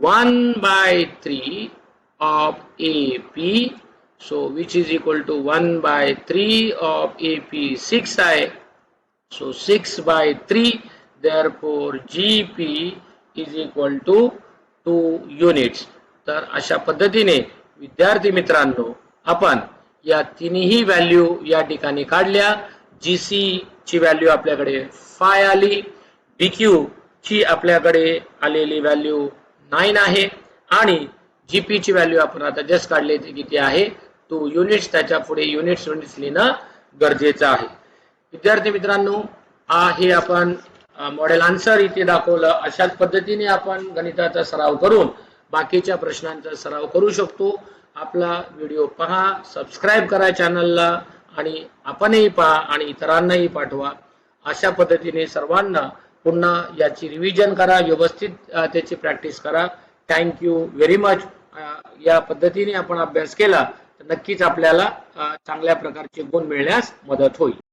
1/3 of AP. So which is equal to 1/3 of AP 6 आहे. So 6/3, therefore GP is equal to 2 units. तर अशा पद्धतीने विद्यार्थी मित्रांनो आपण या तिन्ही व्हॅल्यू या ठिकाणी काढल्या. GC ची व्हॅल्यू आपल्याकडे 5 आली, BQ ची आपल्याकडे आलेली व्हॅल्यू 9 आहे आणि GP ची व्हॅल्यू आपण आता जस्ट काढली ती किती आहे, 2 युनिट्स. त्याच्या पुढे युनिट्स लिहिणं गरजेचं आहे. विद्यार्थी मित्रांनो, हे आपण मॉडेल आन्सर इथे दाखवलं. अशाच पद्धतीने आपण गणिताचा सराव करून बाकीच्या प्रश्नांचा सराव करू शकतो. आपला व्हिडिओ पहा, सबस्क्राईब करा चॅनलला आणि आपणही पहा आणि इतरांनाही पाठवा. अशा पद्धतीने सर्वांना पुन्हा याची रिव्हिजन करा, व्यवस्थित त्याची प्रॅक्टिस करा. Thank you very much. या पद्धतीने आपण अभ्यास केला तर नक्कीच आपल्याला चांगल्या प्रकारचे गुण मिळण्यास मदत होईल.